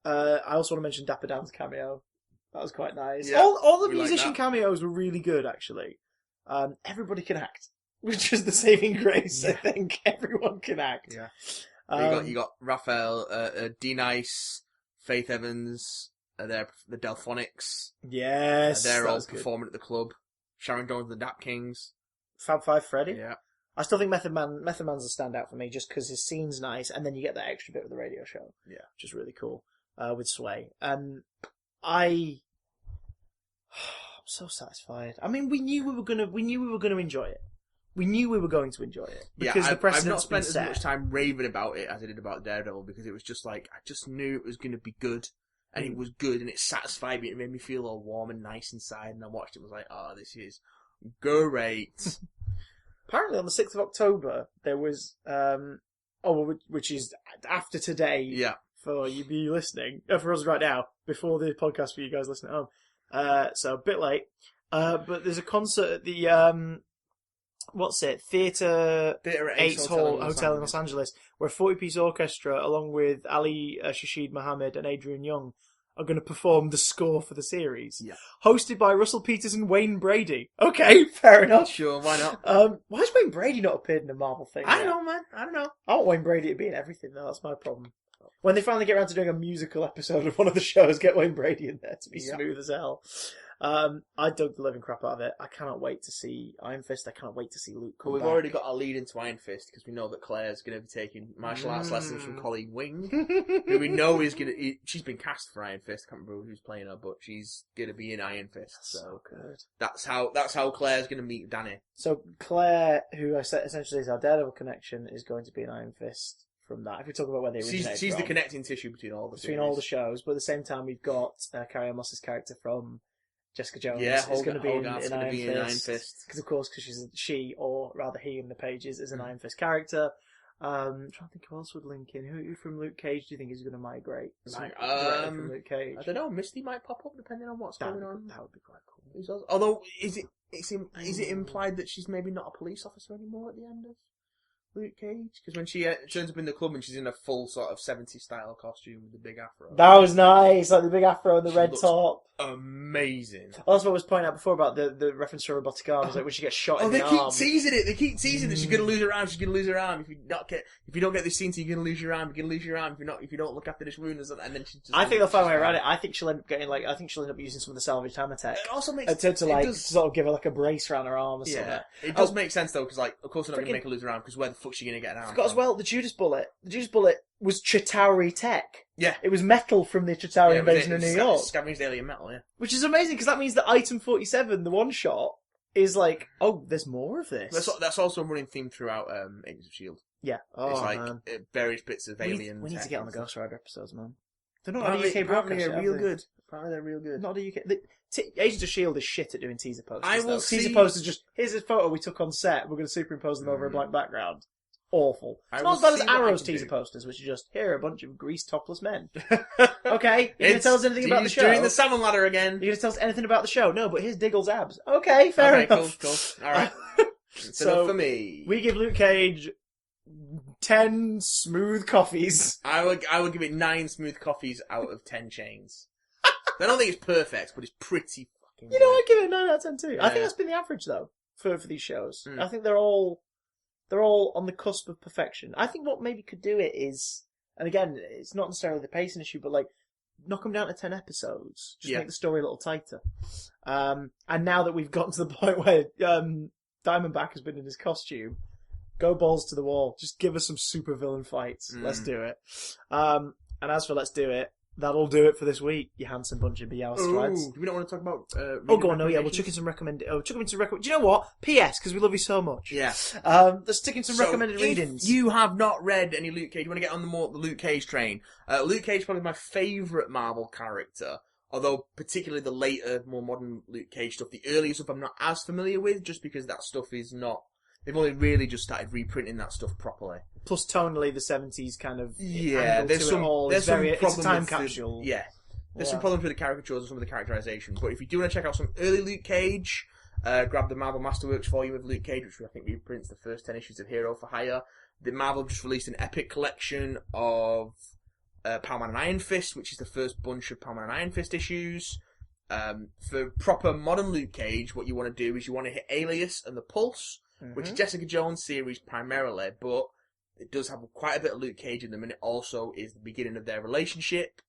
also want to mention Dapper Dan's cameo. That was quite nice. Yeah, all the musician cameos were really good, actually. Everybody can act, which is the saving grace. I think everyone can act. Yeah. You got Raphael, D Nice, Faith Evans. They're the Delphonics. Yes, they're all performing at the club. Sharon Jones and the Dap Kings. Fab Five Freddy. Yeah. I still think Method Man's a standout for me, just because his scene's nice, and then you get that extra bit with the radio show. Yeah. Which is really cool. With Sway. I'm so satisfied. I mean, we knew we were gonna enjoy it. we knew we were going to enjoy it because the precedent's I've not spent been set. as much time raving about it as I did about Daredevil because it was just like I just knew it was going to be good, and it was good, and it satisfied me. It made me feel all warm and nice inside, and I watched it and was like, oh, this is great. Apparently, on the 6th of October, there was which is after today. Yeah. For you be listening, for us right now, before the podcast for you guys listening at home. So a bit late. But there's a concert at the, Theatre at Ace Hall Hotel in Los Angeles, where a 40-piece orchestra, along with Ali Shashid Mohammed and Adrian Young, are going to perform the score for the series. Yeah. Hosted by Russell Peters and Wayne Brady. Okay, fair enough. Sure, why not? Why has Wayne Brady not appeared in a Marvel thing I yet? don't know, man. I don't know. I want Wayne Brady to be in everything, though. That's my problem. When they finally get around to doing a musical episode of one of the shows, get Wayne Brady in there to be smooth as hell. I dug the living crap out of it. I cannot wait to see Iron Fist. I cannot wait to see Luke come We've back. already got our lead into Iron Fist because we know that Claire's going to be taking martial arts lessons from Colleen Wing, who we know is going to... She's been cast for Iron Fist. I can't remember who's playing her, but she's going to be in Iron Fist. So good. That's how Claire's going to meet Danny. So Claire, who I said essentially is our Daredevil connection, is going to be in Iron Fist. From that, if we talk about where they originate she's from. the connecting tissue between all the all the shows, but at the same time we've got Carrie Ann Moss's character from Jessica Jones. Yeah, is going to be in Iron Fist because she, or rather he in the pages, is an Iron Fist character. I'm trying to think who else would link in. Who from Luke Cage do you think is going to migrate? From Luke Cage. I don't know. Misty might pop up depending on what's going on. That would be quite cool. Although, is it implied that she's maybe not a police officer anymore at the end of Luke Cage? Because when she turns up in the club and she's in a full sort of 70s style costume with the big afro. That was nice, like the big afro and the red top. Amazing. Well, that's what I was pointing out before about the reference to robotic arms, like when she gets shot in the arm. They keep teasing it. They keep teasing that she's going to lose her arm. She's going to lose her arm. If you don't get this scene, you're going to lose your arm. You're going to lose your arm if you don't look after this wound. And then she just. I think they'll find a way around it. I think she'll end up getting I think she'll end up using some of the salvaged hammer tech. It also makes to sort of give her like a brace around her arm or something. Yeah, it does make sense though, because of course they're not going to make her lose her arm, because where the fuck's she going to get an arm? Forgot as well the Judas Bullet. The Judas Bullet was Chitauri tech. Yeah. It was metal from the Chitauri invasion of New York. Scavenged alien metal, yeah. Which is amazing, because that means that Item 47, the one shot, is like, oh, there's more of this. That's also a running theme throughout Agents of S.H.I.E.L.D. Yeah. Oh, it's like man. Various bits of alien. We need to get on the Ghost Rider episodes, man. They're not apparently, on the UK broadcast. They're real good. Apparently they're real good. Not the UK. Agents of S.H.I.E.L.D. is shit at doing teaser posters. Teaser posters just, here's a photo we took on set, we're going to superimpose them over a blank background. Awful. It's not as bad as Arrow's teaser posters, which are just, here are a bunch of greased topless men. Okay, you're going to tell us anything about the show? Doing the salmon ladder again. You're going to tell us anything about the show? No, but here's Diggle's abs. Okay, fair enough. Cool. Alright. So for me. We give Luke Cage 10 smooth coffees. I would give it 9 smooth coffees out of 10 chains. I don't think it's perfect, but it's pretty fucking good. I'd give it a 9 out of 10 too. Yeah. I think that's been the average though, for these shows. I think they're all on the cusp of perfection. I think what maybe could do it is, and again, it's not necessarily the pacing issue, but knock them down to 10 episodes. Just make the story a little tighter. And now that we've gotten to the point where Diamondback has been in his costume, go balls to the wall. Just give us some super villain fights. Let's do it. And as for let's do it, that'll do it for this week, you handsome bunch of BL strides. Do we not want to talk about go on, no, yeah, we'll chuck in some recommendations. Do you know what? P.S., because we love you so much. Yeah. Let's stick in some recommended readings. If you have not read any Luke Cage, you want to get on the Luke Cage train. Luke Cage is probably my favourite Marvel character, although particularly the later, more modern Luke Cage stuff. The earlier stuff I'm not as familiar with, just because that stuff is not... They've only really just started reprinting that stuff properly. Plus, tonally, the 70s kind of there's some it's a time capsule. There's some problems with the caricatures and some of the characterization. But if you do want to check out some early Luke Cage, grab the Marvel Masterworks volume of Luke Cage, which I think reprints the first 10 issues of Hero for Hire. The Marvel just released an epic collection of Power Man and Iron Fist, which is the first bunch of Power Man and Iron Fist issues. For proper modern Luke Cage, what you want to do is you want to hit Alias and The Pulse, which is Jessica Jones series primarily, but it does have quite a bit of Luke Cage in them, and it also is the beginning of their relationship.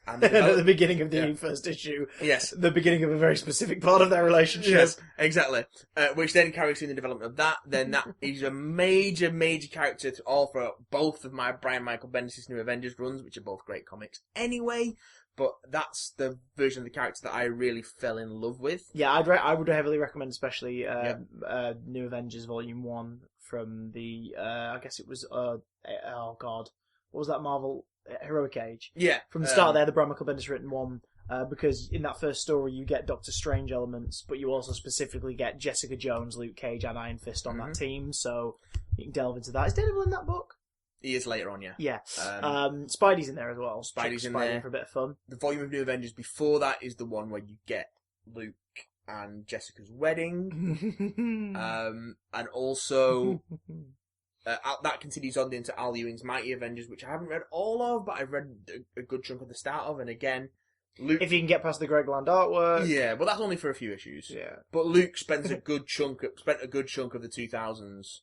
And at the beginning of the first issue. Yes. The beginning of a very specific part of their relationship. Yes, exactly. Which then carries through the development of that. Then that is a major, major character to all for both of my Brian Michael Bendis' New Avengers runs, which are both great comics anyway. But that's the version of the character that I really fell in love with. Yeah, I would heavily recommend, especially New Avengers Volume 1 from the, I guess it was, oh god, what was that Marvel? Heroic Age. Yeah. From the start there, the Brian Michael Bendis written one, because in that first story you get Doctor Strange elements, but you also specifically get Jessica Jones, Luke Cage, and Iron Fist on that team, so you can delve into that. Is Daredevil in that book? He is later on, yeah. Yeah. Spidey's in there as well. Spidey's in there for a bit of fun. The volume of New Avengers before that is the one where you get Luke and Jessica's wedding. And also... that continues on into Al Ewing's Mighty Avengers, which I haven't read all of, but I've read a good chunk of the start of, and again, Luke... If you can get past the Greg Land artwork... Yeah, but that's only for a few issues. Yeah. But Luke spent a good chunk of the 2000s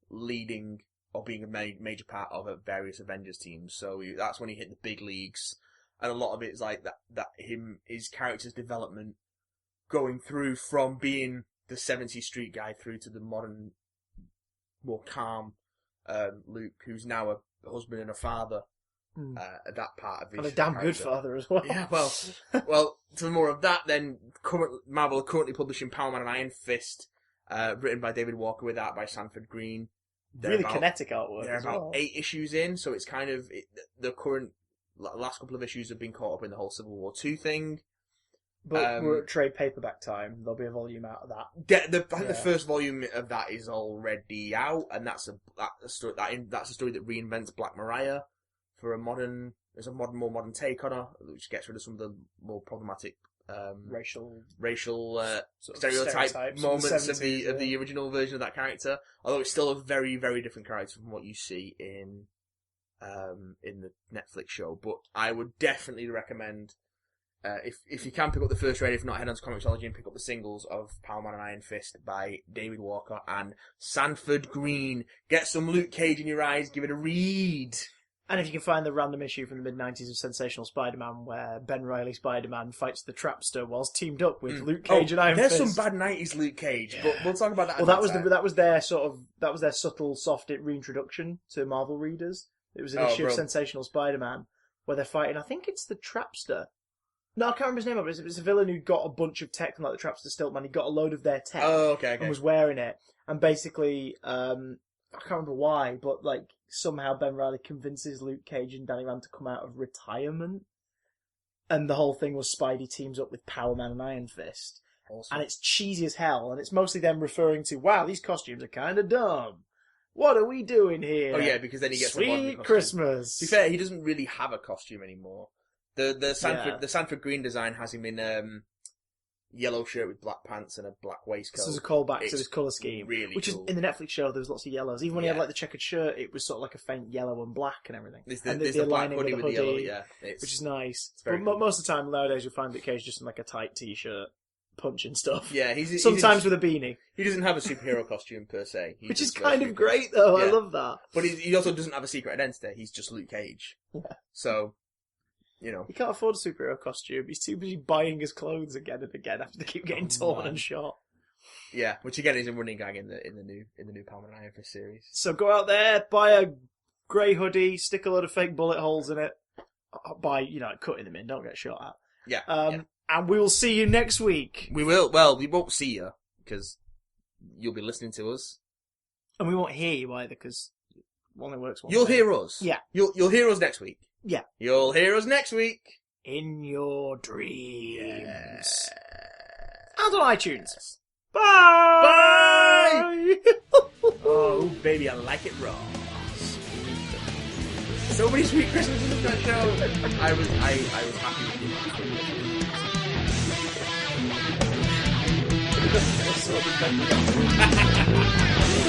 leading, or being a major part of various Avengers teams, so that's when he hit the big leagues, and a lot of it is like his character's development, going through from being the 70s street guy through to the modern, more calm Luke, who's now a husband and a father. That part of his and a damn character. Good father as well. Yeah, well, to more of that, then Marvel are currently publishing Power Man and Iron Fist, written by David Walker with art by Sanford Green. Really kinetic artwork. They're about 8 issues in, so it's kind of the current last couple of issues have been caught up in the whole Civil War II thing. But we're at trade paperback time. There'll be a volume out of that. I think the first volume of that is already out, and that's a story that reinvents Black Mariah for a more modern take on her, which gets rid of some of the more problematic racial stereotype moments of the original version of that character. Although it's still a very, very different character from what you see in the Netflix show. But I would definitely recommend. If you can pick up the first trade, if not, head on to Comixology and pick up the singles of Power Man and Iron Fist by David Walker and Sanford Green. Get some Luke Cage in your eyes, give it a read. And if you can find the random issue from the mid-90s of Sensational Spider-Man where Ben Reilly Spider-Man fights the Trapster whilst teamed up with Luke Cage and Iron Fist. There's some bad 90s Luke Cage, but we'll talk about that. Well, that was their subtle, soft reintroduction to Marvel readers. It was an issue of Sensational Spider-Man where they're fighting, I think it's the Trapster. No, I can't remember his name, but it was a villain who got a bunch of tech, like the Trapster Stiltman. He got a load of their tech and was wearing it. And basically, I can't remember why, but like somehow Ben Reilly convinces Luke Cage and Danny Rand to come out of retirement. And the whole thing was Spidey teams up with Power Man and Iron Fist. Awesome. And it's cheesy as hell, and it's mostly them referring to, wow, these costumes are kind of dumb. What are we doing here? Oh yeah, because then he gets Sweet Christmas. To be fair, he doesn't really have a costume anymore. The Sanford Green design has him in yellow shirt with black pants and a black waistcoat. This is a callback to his colour scheme. Really which cool. Is in the Netflix show, there was lots of yellows. Even when he had like the checkered shirt, it was sort of like a faint yellow and black and everything. There's the black hoodie with the yellow, yeah. Which is nice. But most of the time nowadays you'll find Luke Cage just in like a tight t-shirt, punching stuff. Yeah, sometimes with a beanie. He doesn't have a superhero costume per se. Which is kind of great though, I love that. But he also doesn't have a secret identity, he's just Luke Cage. Yeah. So... You know, he can't afford a superhero costume. He's too busy buying his clothes again and again after they keep getting torn and shot. Yeah, which again is a running gag in the new Power Man and Iron Fist series. So go out there, buy a grey hoodie, stick a load of fake bullet holes in it. By cutting them in, don't get shot at. Yeah. And we will see you next week. We will. Well, we won't see you because you'll be listening to us, and we won't hear you either because one only works one. You'll hear us. Yeah. You'll hear us next week. Yeah. You'll hear us next week. In your dreams. Yes. And on iTunes. Bye! Bye! Oh, baby, I like it raw. So many sweet Christmases in that show. I was happy with it.